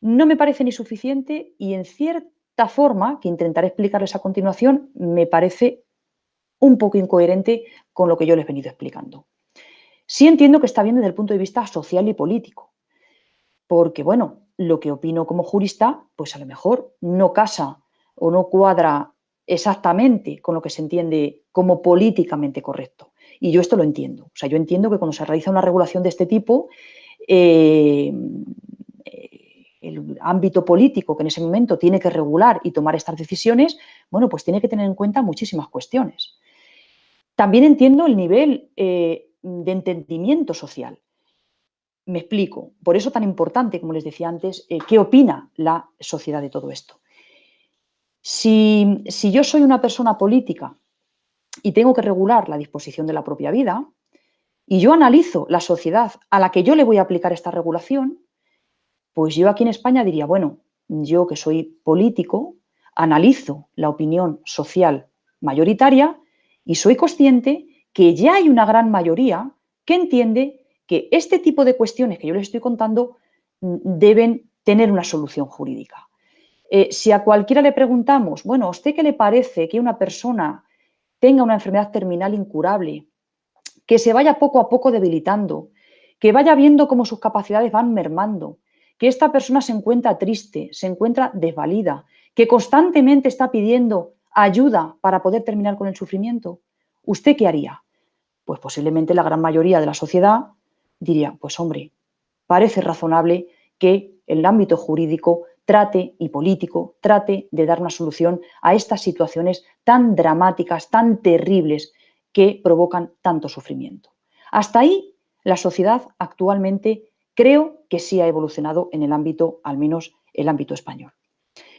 No me parece ni suficiente y en cierta forma, que intentaré explicarles a continuación, me parece un poco incoherente con lo que yo les he venido explicando. Sí entiendo que está bien desde el punto de vista social y político, porque bueno, lo que opino como jurista, pues a lo mejor no casa o no cuadra exactamente con lo que se entiende como políticamente correcto. Y yo esto lo entiendo. O sea, yo entiendo que cuando se realiza una regulación de este tipo, el ámbito político que en ese momento tiene que regular y tomar estas decisiones, bueno, pues tiene que tener en cuenta muchísimas cuestiones. También entiendo el nivel de entendimiento social. Me explico. Por eso tan importante, como les decía antes, qué opina la sociedad de todo esto. Si yo soy una persona política y tengo que regular la disposición de la propia vida, y yo analizo la sociedad a la que yo le voy a aplicar esta regulación, pues yo aquí en España diría, bueno, yo que soy político, analizo la opinión social mayoritaria y soy consciente que ya hay una gran mayoría que entiende que este tipo de cuestiones que yo les estoy contando deben tener una solución jurídica. Si a cualquiera le preguntamos, bueno, ¿a usted qué le parece que una persona tenga una enfermedad terminal incurable, que se vaya poco a poco debilitando, que vaya viendo cómo sus capacidades van mermando, que esta persona se encuentra triste, se encuentra desvalida, que constantemente está pidiendo ayuda para poder terminar con el sufrimiento? ¿Usted qué haría? Pues posiblemente la gran mayoría de la sociedad diría, pues hombre, parece razonable que el ámbito jurídico trate y político trate de dar una solución a estas situaciones tan dramáticas, tan terribles que provocan tanto sufrimiento. Hasta ahí, la sociedad actualmente creo que sí ha evolucionado en el ámbito, al menos el ámbito español.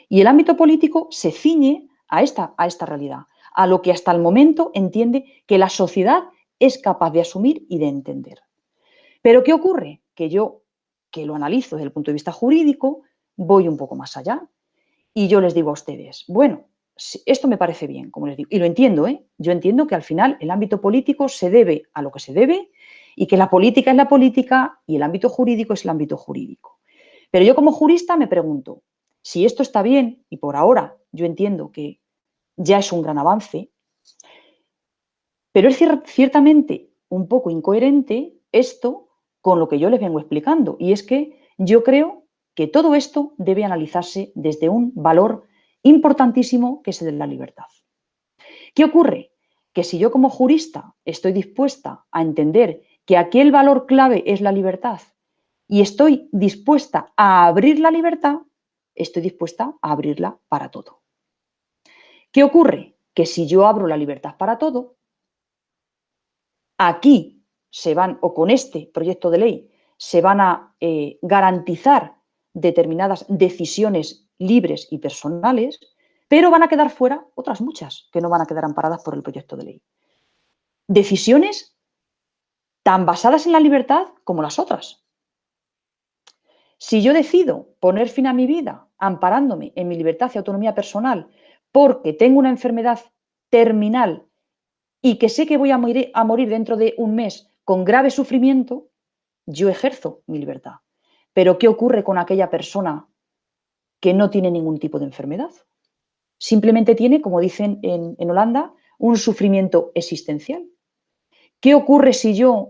Y el ámbito político se ciñe a esta realidad, a lo que hasta el momento entiende que la sociedad es capaz de asumir y de entender. Pero ¿qué ocurre? Que yo, que lo analizo desde el punto de vista jurídico, voy un poco más allá y yo les digo a ustedes, bueno, esto me parece bien, como les digo, y lo entiendo, ¿eh? Yo entiendo que al final el ámbito político se debe a lo que se debe y que la política es la política y el ámbito jurídico es el ámbito jurídico. Pero yo como jurista me pregunto, si esto está bien, y por ahora yo entiendo que ya es un gran avance, pero es ciertamente un poco incoherente esto con lo que yo les vengo explicando, y es que yo creo que todo esto debe analizarse desde un valor importantísimo que es el de la libertad. ¿Qué ocurre? Que si yo como jurista estoy dispuesta a entender que aquí el valor clave es la libertad y estoy dispuesta a abrir la libertad, estoy dispuesta a abrirla para todo. ¿Qué ocurre? Que si yo abro la libertad para todo, aquí se van, o con este proyecto de ley, se van a garantizar determinadas decisiones libres y personales, pero van a quedar fuera otras muchas que no van a quedar amparadas por el proyecto de ley. Decisiones tan basadas en la libertad como las otras. Si yo decido poner fin a mi vida amparándome en mi libertad y autonomía personal porque tengo una enfermedad terminal y que sé que voy a morir dentro de un mes con grave sufrimiento, yo ejerzo mi libertad. Pero ¿qué ocurre con aquella persona que no tiene ningún tipo de enfermedad? Simplemente tiene, como dicen en Holanda, un sufrimiento existencial. ¿Qué ocurre si yo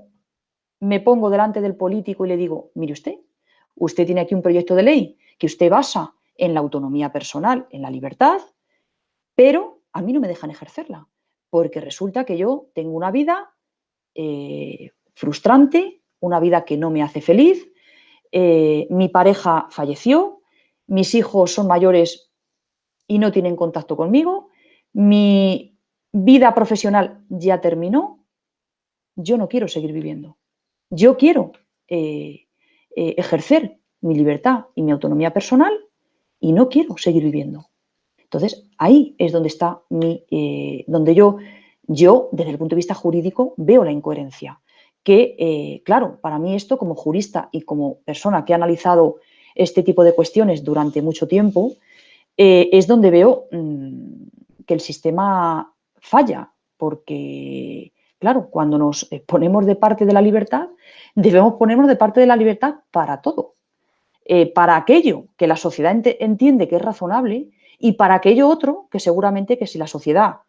me pongo delante del político y le digo, mire usted tiene aquí un proyecto de ley que usted basa en la autonomía personal, en la libertad, pero a mí no me dejan ejercerla, porque resulta que yo tengo una vida frustrante, una vida que no me hace feliz, mi pareja falleció, mis hijos son mayores y no tienen contacto conmigo, mi vida profesional ya terminó, yo no quiero seguir viviendo. Yo quiero ejercer mi libertad y mi autonomía personal y no quiero seguir viviendo. Entonces, ahí es donde está donde yo, desde el punto de vista jurídico, veo la incoherencia. Que, claro, para mí esto, como jurista y como persona que ha analizado este tipo de cuestiones durante mucho tiempo, es donde veo que el sistema falla, porque, claro, cuando nos ponemos de parte de la libertad, debemos ponernos de parte de la libertad para todo. Para aquello que la sociedad entiende que es razonable y para aquello otro que seguramente que si la sociedad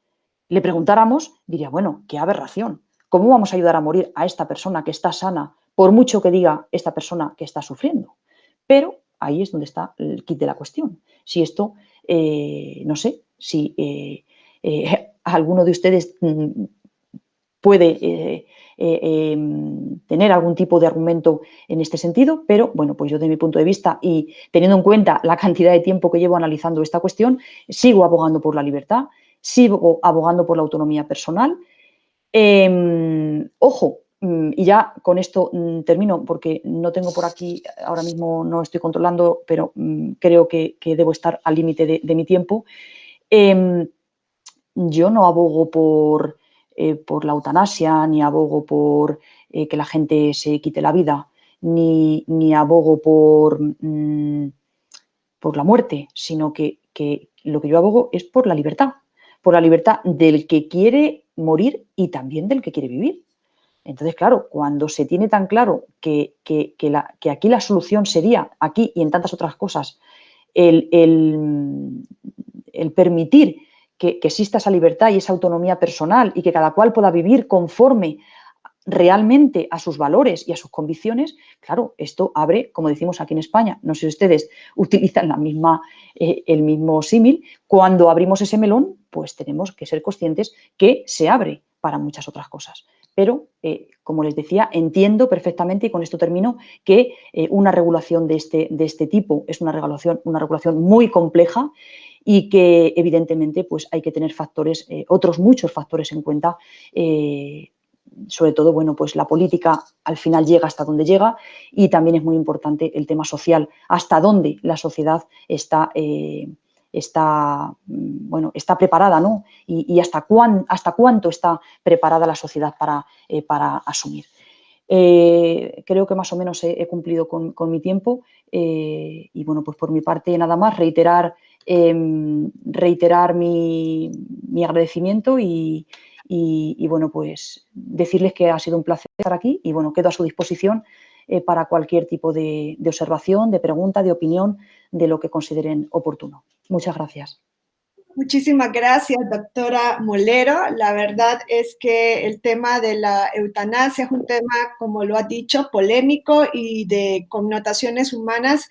le preguntáramos, diría, bueno, qué aberración. ¿Cómo vamos a ayudar a morir a esta persona que está sana, por mucho que diga esta persona que está sufriendo? Pero ahí es donde está el quid de la cuestión. Si esto, no sé, si alguno de ustedes puede tener algún tipo de argumento en este sentido, pero bueno, pues yo de mi punto de vista y teniendo en cuenta la cantidad de tiempo que llevo analizando esta cuestión, sigo abogando por la libertad, sigo abogando por la autonomía personal. Ojo, y ya con esto termino porque no tengo por aquí, ahora mismo no estoy controlando, pero creo que debo estar al límite de mi tiempo. Yo no abogo por la eutanasia, ni abogo por que la gente se quite la vida, ni abogo por la muerte, sino que lo que yo abogo es por la libertad del que quiere morir y también del que quiere vivir. Entonces, claro, cuando se tiene tan claro que aquí la solución sería, aquí y en tantas otras cosas, el permitir que exista esa libertad y esa autonomía personal y que cada cual pueda vivir conforme realmente a sus valores y a sus convicciones, claro, esto abre, como decimos aquí en España, no sé si ustedes utilizan el mismo símil, cuando abrimos ese melón, pues tenemos que ser conscientes que se abre para muchas otras cosas. Pero, como les decía, entiendo perfectamente, y con esto termino, que una regulación de este tipo es una regulación muy compleja y que evidentemente pues, hay que tener factores, otros muchos factores en cuenta, sobre todo, bueno, pues la política al final llega hasta donde llega y también es muy importante el tema social, hasta dónde la sociedad está preparada, ¿no? Y hasta cuánto está preparada la sociedad para asumir. Creo que más o menos he cumplido con mi tiempo y bueno, pues por mi parte nada más, reiterar mi agradecimiento y bueno, pues decirles que ha sido un placer estar aquí y bueno, quedo a su disposición para cualquier tipo de observación, de pregunta, de opinión, de lo que consideren oportuno. Muchas gracias. Muchísimas gracias, doctora Molero. La verdad es que el tema de la eutanasia es un tema, como lo ha dicho, polémico y de connotaciones humanas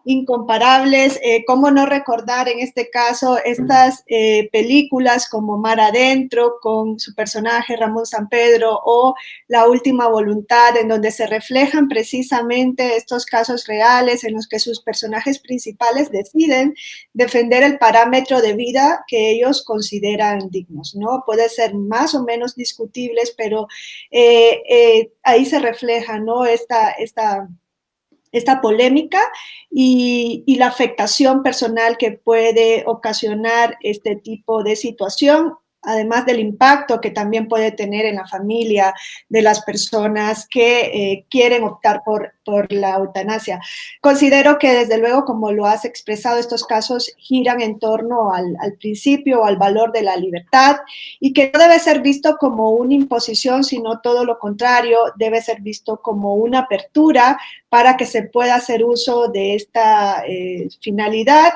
incomparables. ¿Cómo no recordar en este caso estas películas como Mar Adentro con su personaje Ramón Sampedro o La Última Voluntad, en donde se reflejan precisamente estos casos reales en los que sus personajes principales deciden defender el parámetro de vida que ellos consideran dignos, ¿no? Puede ser más o menos discutibles, pero ahí se refleja, ¿no? Esta polémica y la afectación personal que puede ocasionar este tipo de situación, además del impacto que también puede tener en la familia de las personas que quieren optar por la eutanasia. Considero que desde luego, como lo has expresado, estos casos giran en torno al principio o al valor de la libertad y que no debe ser visto como una imposición, sino todo lo contrario, debe ser visto como una apertura para que se pueda hacer uso de esta finalidad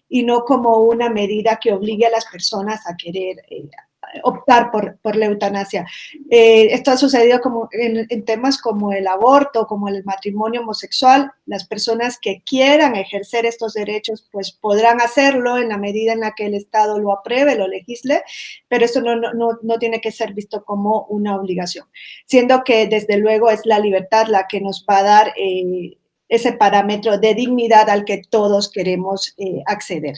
y no como una medida que obligue a las personas a querer optar por la eutanasia. Esto ha sucedido como en temas como el aborto, como el matrimonio homosexual. Las personas que quieran ejercer estos derechos pues podrán hacerlo en la medida en la que el Estado lo apruebe, lo legisle, pero esto no tiene que ser visto como una obligación, siendo que desde luego es la libertad la que nos va a dar ese parámetro de dignidad al que todos queremos acceder.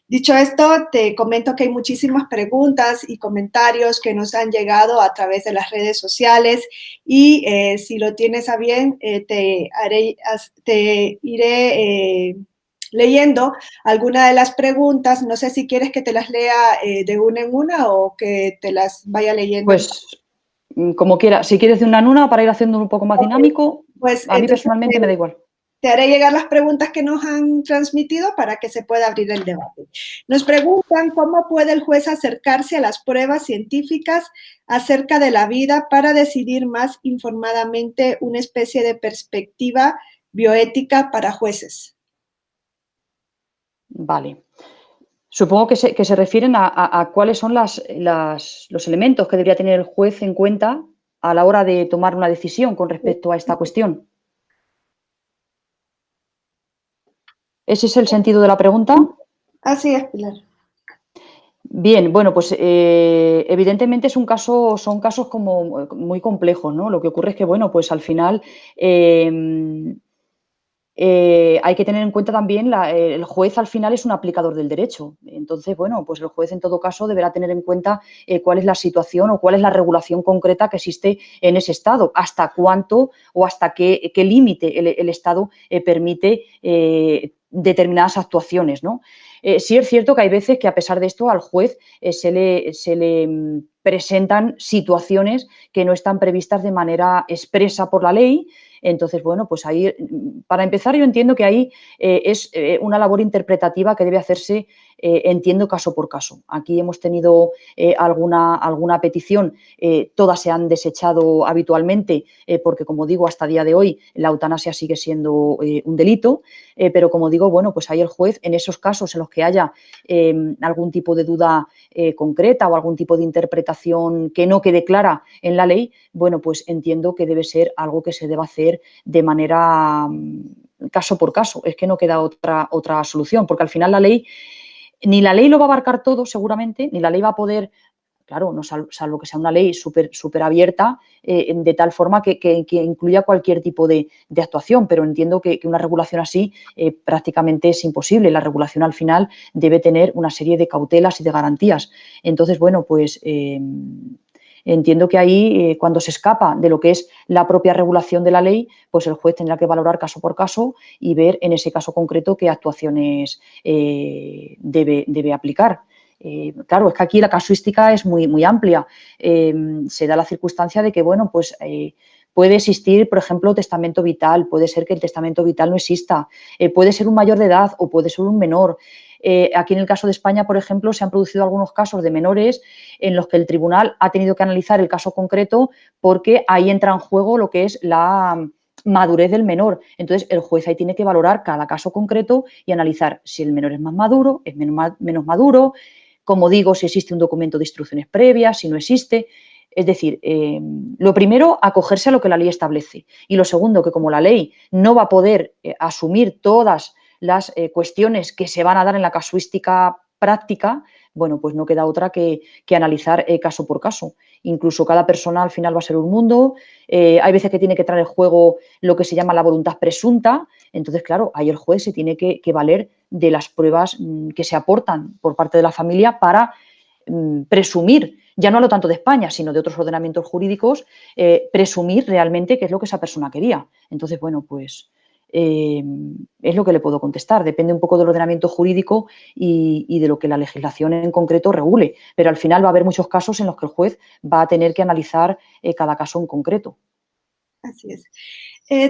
Dicho esto, te comento que hay muchísimas preguntas y comentarios que nos han llegado a través de las redes sociales y si lo tienes a bien, te iré leyendo alguna de las preguntas. No sé si quieres que te las lea de una en una o que te las vaya leyendo. Pues como quiera, si quieres de una en una para ir haciendo un poco más dinámico, pues, a mí personalmente me da igual. Te haré llegar las preguntas que nos han transmitido para que se pueda abrir el debate. Nos preguntan cómo puede el juez acercarse a las pruebas científicas acerca de la vida para decidir más informadamente una especie de perspectiva bioética para jueces. Vale. Supongo que se refieren a cuáles son los elementos que debería tener el juez en cuenta a la hora de tomar una decisión con respecto a esta cuestión. ¿Ese es el sentido de la pregunta? Así es, Pilar. Bien, bueno, pues evidentemente son casos como muy complejos, ¿no? Lo que ocurre es que, bueno, pues al final hay que tener en cuenta también, el juez al final es un aplicador del derecho. Entonces, bueno, pues el juez en todo caso deberá tener en cuenta cuál es la situación o cuál es la regulación concreta que existe en ese Estado, hasta cuánto o hasta qué límite el Estado permite determinadas actuaciones, ¿no? Sí es cierto que hay veces que a pesar de esto al juez se le presentan situaciones que no están previstas de manera expresa por la ley. Entonces, bueno, pues ahí, para empezar, yo entiendo que ahí es una labor interpretativa que debe hacerse, entiendo, caso por caso. Aquí hemos tenido alguna petición, todas se han desechado habitualmente, porque, como digo, hasta día de hoy la eutanasia sigue siendo un delito, pero, como digo, bueno, pues ahí el juez, en esos casos en los que haya algún tipo de duda concreta o algún tipo de interpretación que no quede clara en la ley, bueno, pues entiendo que debe ser algo que se deba hacer de manera caso por caso. Es que no queda otra solución, porque al final ni la ley lo va a abarcar todo seguramente, ni la ley va a poder, claro, no, salvo que sea una ley súper abierta, de tal forma que incluya cualquier tipo de actuación, pero entiendo que una regulación así prácticamente es imposible. La regulación al final debe tener una serie de cautelas y de garantías. Entonces, bueno, pues entiendo que ahí, cuando se escapa de lo que es la propia regulación de la ley, pues el juez tendrá que valorar caso por caso y ver en ese caso concreto qué actuaciones debe aplicar. Claro, es que aquí la casuística es muy amplia. Se da la circunstancia de que, bueno, pues Puede existir, por ejemplo, testamento vital, puede ser que el testamento vital no exista, puede ser un mayor de edad o puede ser un menor. Aquí en el caso de España, por ejemplo, se han producido algunos casos de menores en los que el tribunal ha tenido que analizar el caso concreto porque ahí entra en juego lo que es la madurez del menor. Entonces, el juez ahí tiene que valorar cada caso concreto y analizar si el menor es más maduro, es menos maduro, como digo, si existe un documento de instrucciones previas, si no existe. Es decir, lo primero, acogerse a lo que la ley establece. Y lo segundo, que como la ley no va a poder asumir todas las cuestiones que se van a dar en la casuística práctica, bueno, pues no queda otra que analizar caso por caso. Incluso cada persona al final va a ser un mundo. Hay veces que tiene que traer en juego lo que se llama la voluntad presunta. Entonces, claro, ahí el juez se tiene que valer de las pruebas que se aportan por parte de la familia para presumir, ya no hablo tanto de España, sino de otros ordenamientos jurídicos, presumir realmente qué es lo que esa persona quería. Entonces, bueno, pues es lo que le puedo contestar. Depende un poco del ordenamiento jurídico y de lo que la legislación en concreto regule. Pero al final va a haber muchos casos en los que el juez va a tener que analizar cada caso en concreto. Así es.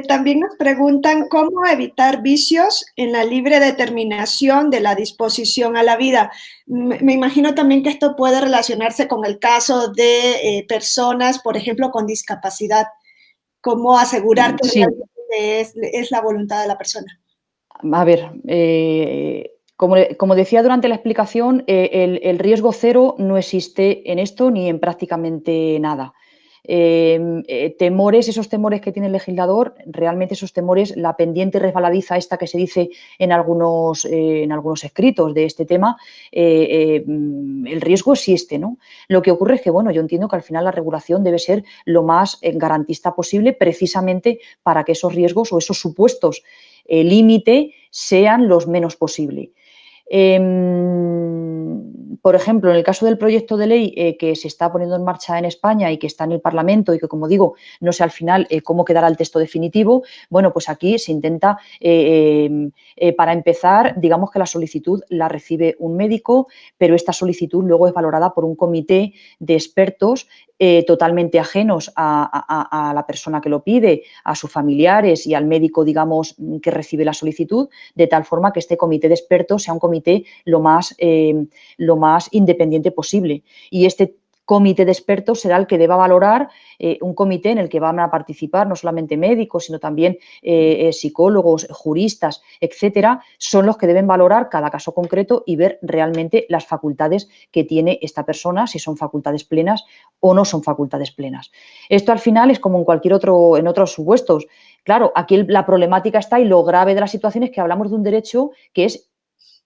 También nos preguntan cómo evitar vicios en la libre determinación de la disposición a la vida. Me imagino también que esto puede relacionarse con el caso de personas, por ejemplo, con discapacidad. ¿Cómo asegurar que Sí, realmente es la voluntad de la persona? a ver, como decía durante la explicación, el riesgo cero no existe en esto ni en prácticamente nada. Temores, esos temores que tiene el legislador, realmente esos temores, la pendiente resbaladiza esta que se dice en algunos escritos de este tema, el riesgo existe, ¿no? Lo que ocurre es que, bueno, yo entiendo que al final la regulación debe ser lo más garantista posible precisamente para que esos riesgos o esos supuestos límite sean los menos posible. Por ejemplo, en el caso del proyecto de ley que se está poniendo en marcha en España y que está en el Parlamento y que, como digo, no sé al final cómo quedará el texto definitivo, bueno, pues aquí se intenta, para empezar, digamos que la solicitud la recibe un médico, pero esta solicitud luego es valorada por un comité de expertos totalmente ajenos a la persona que lo pide, a sus familiares y al médico, digamos, que recibe la solicitud, de tal forma que este comité de expertos sea un comité lo más independiente posible. Y este comité de expertos será el que deba valorar, un comité en el que van a participar no solamente médicos, sino también psicólogos, juristas, etcétera, son los que deben valorar cada caso concreto y ver realmente las facultades que tiene esta persona, si son facultades plenas o no son facultades plenas. Esto al final es como en cualquier otro, en otros supuestos. Claro, aquí la problemática está y lo grave de la situación es que hablamos de un derecho que es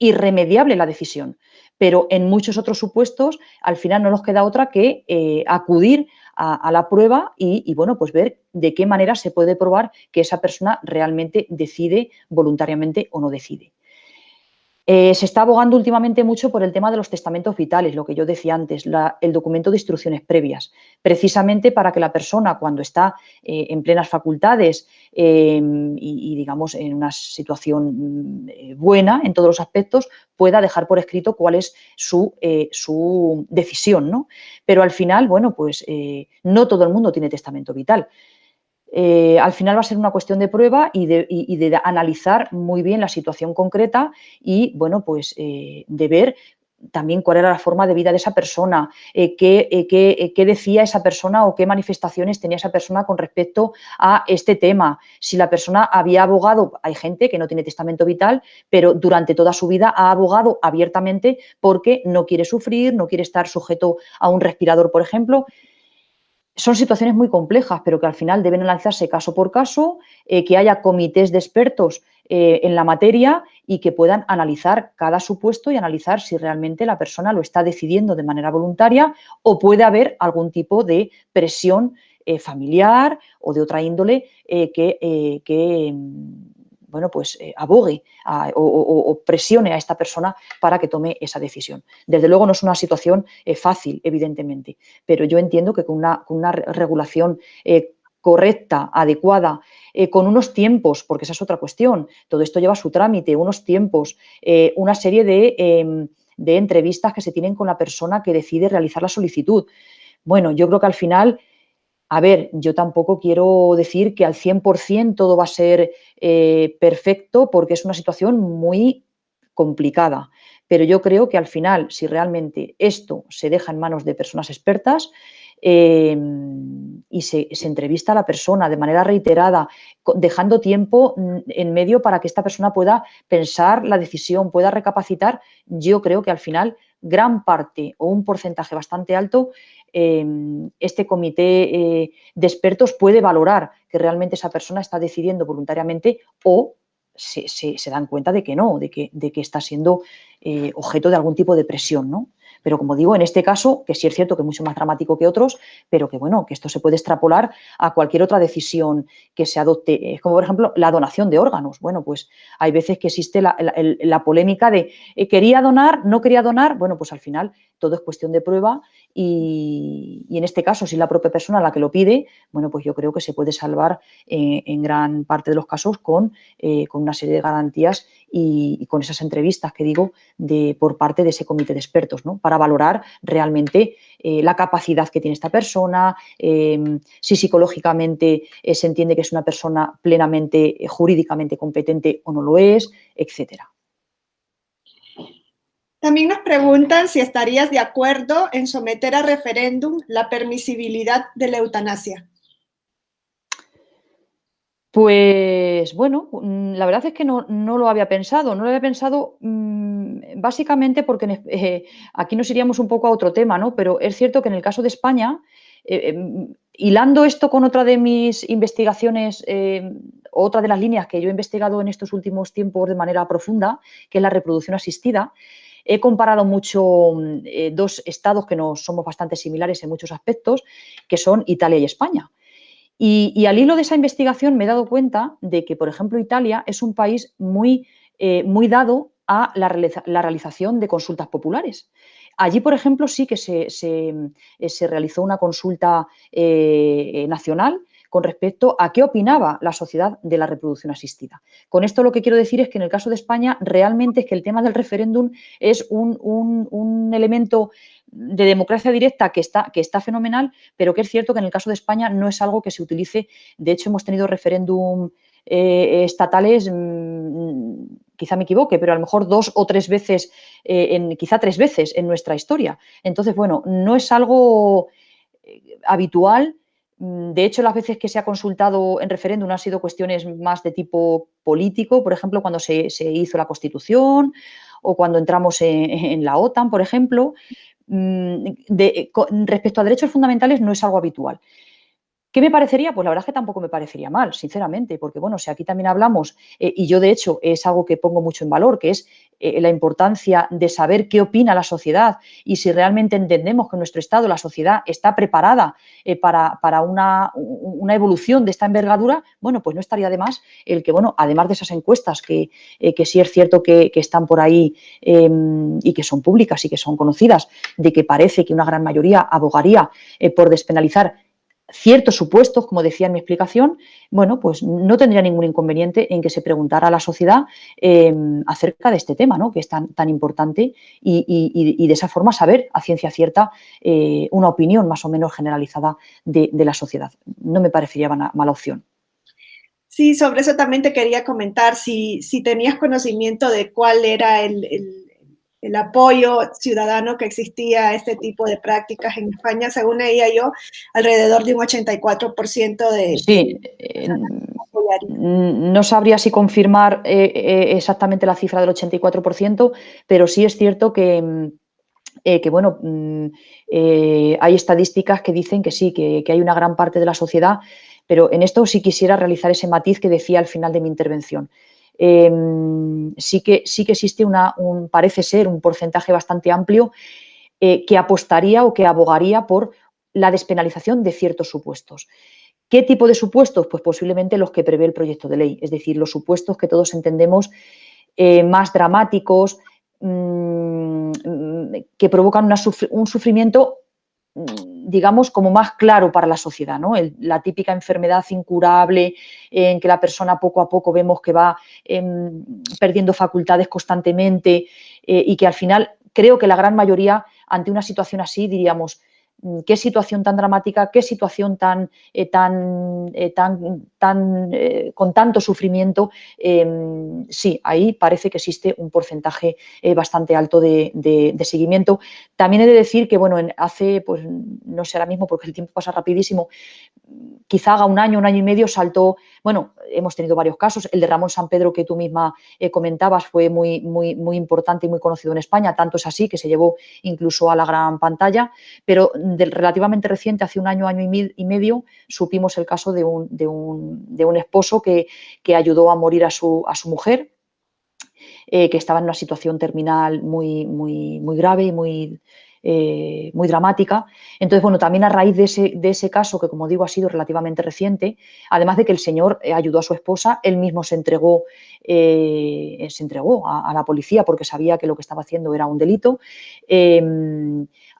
irremediable la decisión, pero en muchos otros supuestos al final no nos queda otra que acudir a la prueba y, bueno, pues ver de qué manera se puede probar que esa persona realmente decide voluntariamente o no decide. Se está abogando últimamente mucho por el tema de los testamentos vitales, lo que yo decía antes, el documento de instrucciones previas, precisamente para que la persona, cuando está en plenas facultades digamos, en una situación buena en todos los aspectos, pueda dejar por escrito cuál es su decisión, ¿no? Pero al final, bueno, pues no todo el mundo tiene testamento vital. Al final va a ser una cuestión de prueba y de analizar muy bien la situación concreta y, bueno, pues de ver también cuál era la forma de vida de esa persona, qué decía esa persona o qué manifestaciones tenía esa persona con respecto a este tema. Si la persona había abogado, hay gente que no tiene testamento vital, pero durante toda su vida ha abogado abiertamente porque no quiere sufrir, no quiere estar sujeto a un respirador, por ejemplo. Son situaciones muy complejas, pero que al final deben analizarse caso por caso, que haya comités de expertos en la materia y que puedan analizar cada supuesto y analizar si realmente la persona lo está decidiendo de manera voluntaria o puede haber algún tipo de presión familiar o de otra índole bueno, pues abogue o presione a esta persona para que tome esa decisión. Desde luego no es una situación fácil, evidentemente, pero yo entiendo que con una regulación correcta, adecuada, con unos tiempos, porque esa es otra cuestión, todo esto lleva su trámite, unos tiempos, una serie de entrevistas que se tienen con la persona que decide realizar la solicitud. Bueno, yo creo que al final A ver, yo tampoco quiero decir que al 100% todo va a ser perfecto, porque es una situación muy complicada. Pero yo creo que al final, si realmente esto se deja en manos de personas expertas, y se entrevista a la persona de manera reiterada, dejando tiempo en medio para que esta persona pueda pensar la decisión, pueda recapacitar, yo creo que al final gran parte o un porcentaje bastante alto, este comité de expertos puede valorar que realmente esa persona está decidiendo voluntariamente, o se dan cuenta de que no, de que está siendo objeto de algún tipo de presión, ¿no? Pero como digo, en este caso, que sí es cierto que es mucho más dramático que otros, pero que bueno, que esto se puede extrapolar a cualquier otra decisión que se adopte, como por ejemplo la donación de órganos. Bueno, pues hay veces que existe la polémica de ¿quería donar? ¿No quería donar? Bueno, pues al final todo es cuestión de prueba, y en este caso, si es la propia persona la que lo pide, bueno, pues yo creo que se puede salvar en gran parte de los casos con una serie de garantías y con esas entrevistas que digo por parte de ese comité de expertos, ¿no? Para valorar realmente la capacidad que tiene esta persona, si psicológicamente se entiende que es una persona plenamente jurídicamente competente o no lo es, etcétera. También nos preguntan si estarías de acuerdo en someter a referéndum la permisibilidad de la eutanasia. Pues bueno, la verdad es que no lo había pensado. No lo había pensado, básicamente porque aquí nos iríamos un poco a otro tema, ¿no? Pero es cierto que en el caso de España, hilando esto con otra de mis investigaciones, otra de las líneas que yo he investigado en estos últimos tiempos de manera profunda, que es la reproducción asistida, he comparado mucho dos estados que nos somos bastante similares en muchos aspectos, que son Italia y España. Y al hilo de esa investigación me he dado cuenta de que, por ejemplo, Italia es un país muy dado a la realización de consultas populares. Allí, por ejemplo, sí que se realizó una consulta nacional con respecto a qué opinaba la sociedad de la reproducción asistida. Con esto lo que quiero decir es que en el caso de España realmente es que el tema del referéndum es un elemento de democracia directa que está fenomenal, pero que es cierto que en el caso de España no es algo que se utilice. De hecho, hemos tenido referéndum estatales, quizá me equivoque, pero a lo mejor 2 o 3 veces, quizá 3 veces en nuestra historia. Entonces, bueno, no es algo habitual. De hecho, las veces que se ha consultado en referéndum han sido cuestiones más de tipo político, por ejemplo, cuando se hizo la Constitución o cuando entramos en la OTAN, por ejemplo. Respecto a derechos fundamentales no es algo habitual. ¿Qué me parecería? Pues la verdad es que tampoco me parecería mal, sinceramente, porque bueno, si aquí también hablamos, y yo de hecho es algo que pongo mucho en valor, que es la importancia de saber qué opina la sociedad y si realmente entendemos que nuestro Estado, la sociedad, está preparada para una evolución de esta envergadura, bueno, pues no estaría de más el que, bueno, además de esas encuestas que sí es cierto que están por ahí y que son públicas y que son conocidas, de que parece que una gran mayoría abogaría por despenalizar ciertos supuestos, como decía en mi explicación, bueno, pues no tendría ningún inconveniente en que se preguntara a la sociedad acerca de este tema, ¿no? Que es tan importante, y de esa forma saber a ciencia cierta una opinión más o menos generalizada de la sociedad. No me parecería mala opción. Sí, sobre eso también te quería comentar, si tenías conocimiento de cuál era el apoyo ciudadano que existía a este tipo de prácticas en España. Según leía yo, alrededor de un 84% Sí, apoyaría. no sabría si confirmar exactamente la cifra del 84%, pero sí es cierto que bueno, hay estadísticas que dicen que sí, que hay una gran parte de la sociedad, pero en esto sí quisiera realizar ese matiz que decía al final de mi intervención. Sí que existe parece ser un porcentaje bastante amplio que apostaría o que abogaría por la despenalización de ciertos supuestos. ¿Qué tipo de supuestos? Pues posiblemente los que prevé el proyecto de ley, es decir, los supuestos que todos entendemos más dramáticos, que provocan un sufrimiento, digamos, como más claro para la sociedad, ¿no? La típica enfermedad incurable en que la persona poco a poco vemos que va perdiendo facultades constantemente, y que al final creo que la gran mayoría ante una situación así diríamos, qué situación tan dramática, qué situación con tanto sufrimiento. Sí, ahí parece que existe un porcentaje bastante alto de seguimiento. También he de decir que, bueno, hace, pues no sé ahora mismo porque el tiempo pasa rapidísimo, quizá haga un año y medio saltó, bueno, hemos tenido varios casos, el de Ramón Sampedro que tú misma comentabas fue muy, muy, muy importante y muy conocido en España, tanto es así que se llevó incluso a la gran pantalla, pero relativamente reciente, hace un año y medio, supimos el caso de un esposo que ayudó a morir a su mujer, que estaba en una situación terminal muy, muy, muy grave y muy dramática. Entonces, bueno, también a raíz de ese caso, que como digo ha sido relativamente reciente, además de que el señor ayudó a su esposa, él mismo se entregó a la policía porque sabía que lo que estaba haciendo era un delito.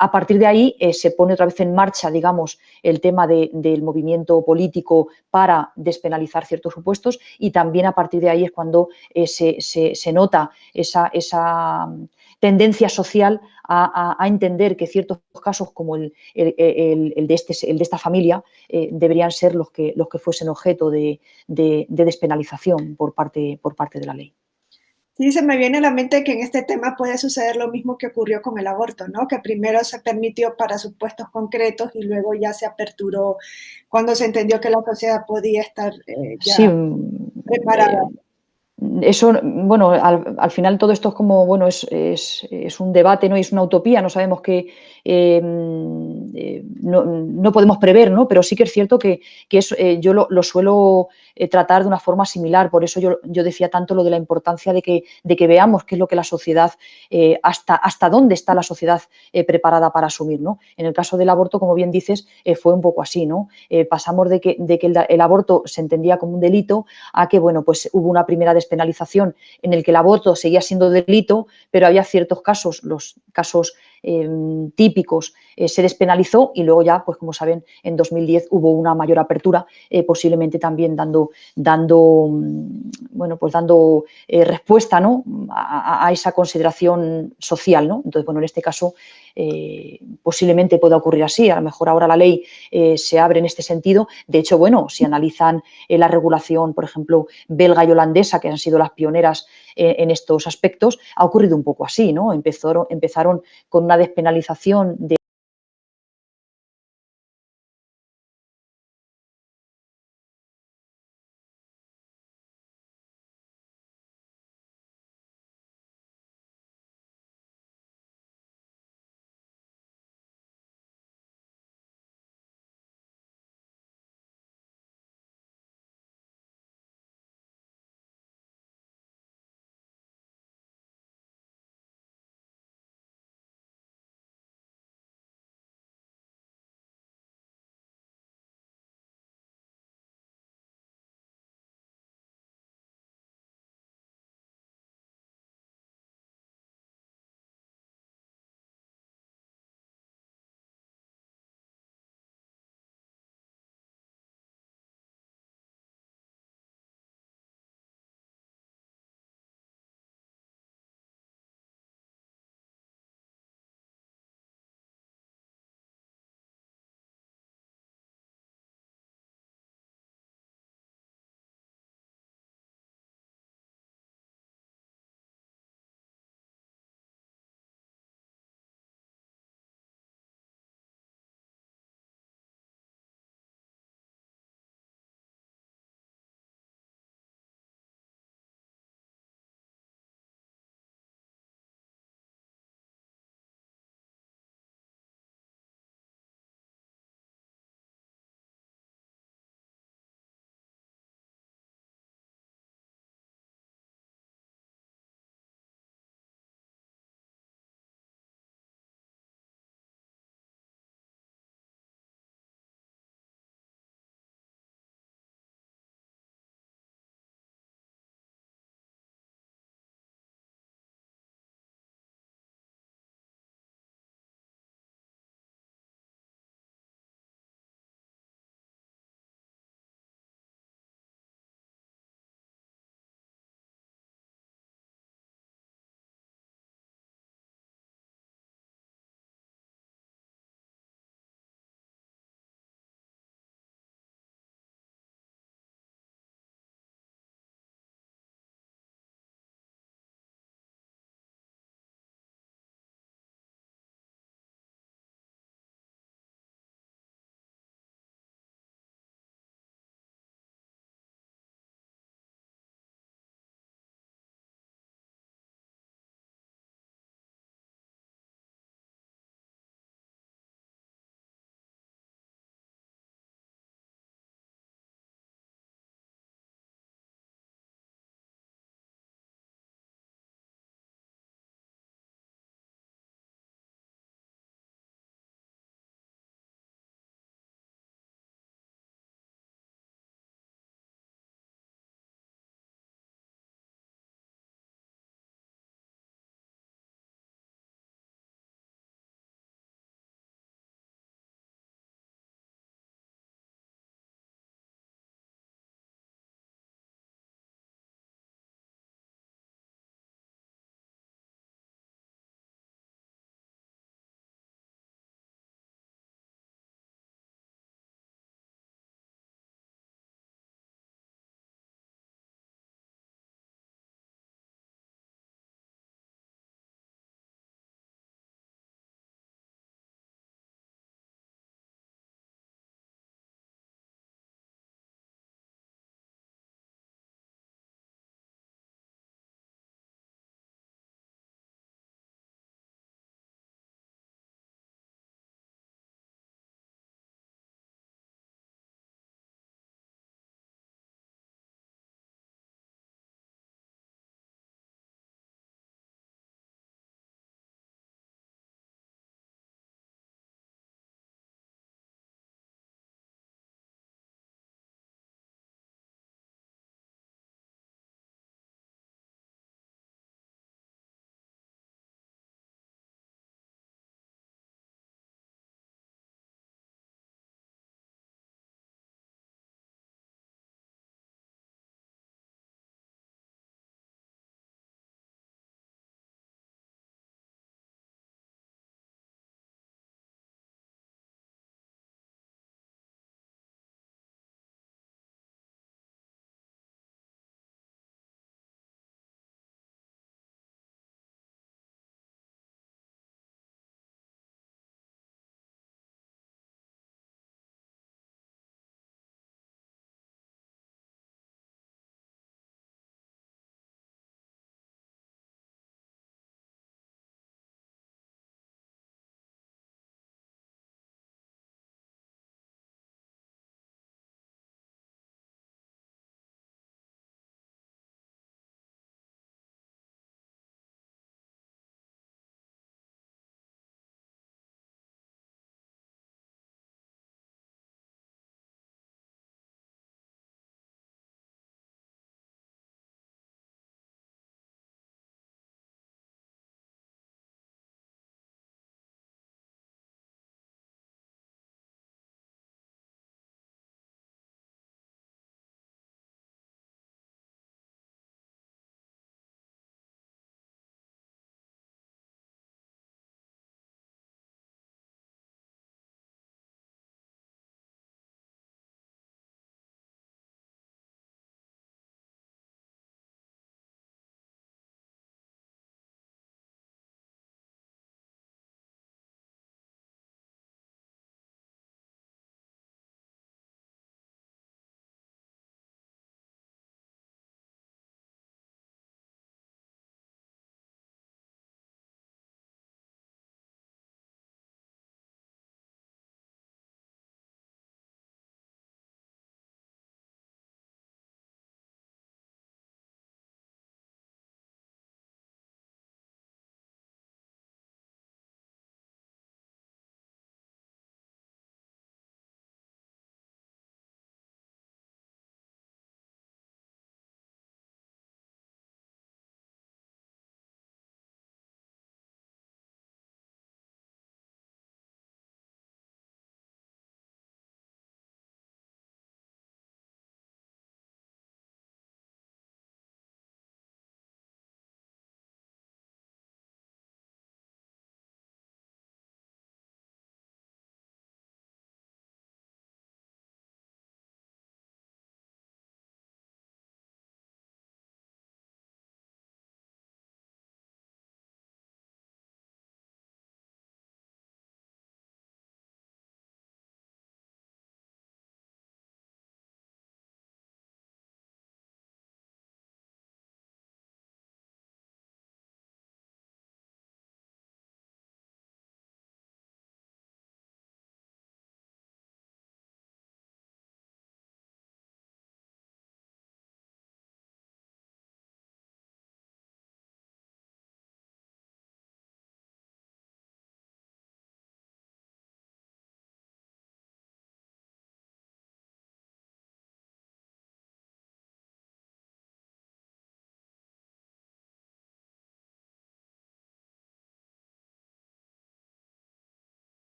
A partir de ahí se pone otra vez en marcha, digamos, el tema del movimiento político para despenalizar ciertos supuestos, y también a partir de ahí es cuando se nota esa tendencia social a entender que ciertos casos como el de esta familia deberían ser los que fuesen objeto de despenalización por parte de la ley. Sí, se me viene a la mente que en este tema puede suceder lo mismo que ocurrió con el aborto, ¿no? Que primero se permitió para supuestos concretos y luego ya se aperturó cuando se entendió que la sociedad podía estar Sí, ya preparada. eso, bueno, al final todo esto es como, bueno, es un debate, ¿no? Y es una utopía, no sabemos que no podemos prever, ¿no? Pero sí que es cierto que yo lo suelo tratar de una forma similar, por eso yo decía tanto lo de la importancia de que veamos qué es lo que la sociedad, hasta dónde está la sociedad preparada para asumir, ¿no? En el caso del aborto, como bien dices, fue un poco así, ¿no? Pasamos de que el aborto se entendía como un delito a que, bueno, pues hubo una primera despenalización en el que el aborto seguía siendo delito, pero había ciertos casos, los casos típicos, se despenalizó, y luego ya, pues como saben, en 2010 hubo una mayor apertura, posiblemente también dando respuesta, ¿no? a esa consideración social, ¿no? Entonces, bueno, en este caso posiblemente pueda ocurrir así. A lo mejor ahora la ley se abre en este sentido. De hecho, bueno, si analizan la regulación, por ejemplo, belga y holandesa, que han sido las pioneras en estos aspectos, ha ocurrido un poco así, ¿no? Empezaron con una despenalización de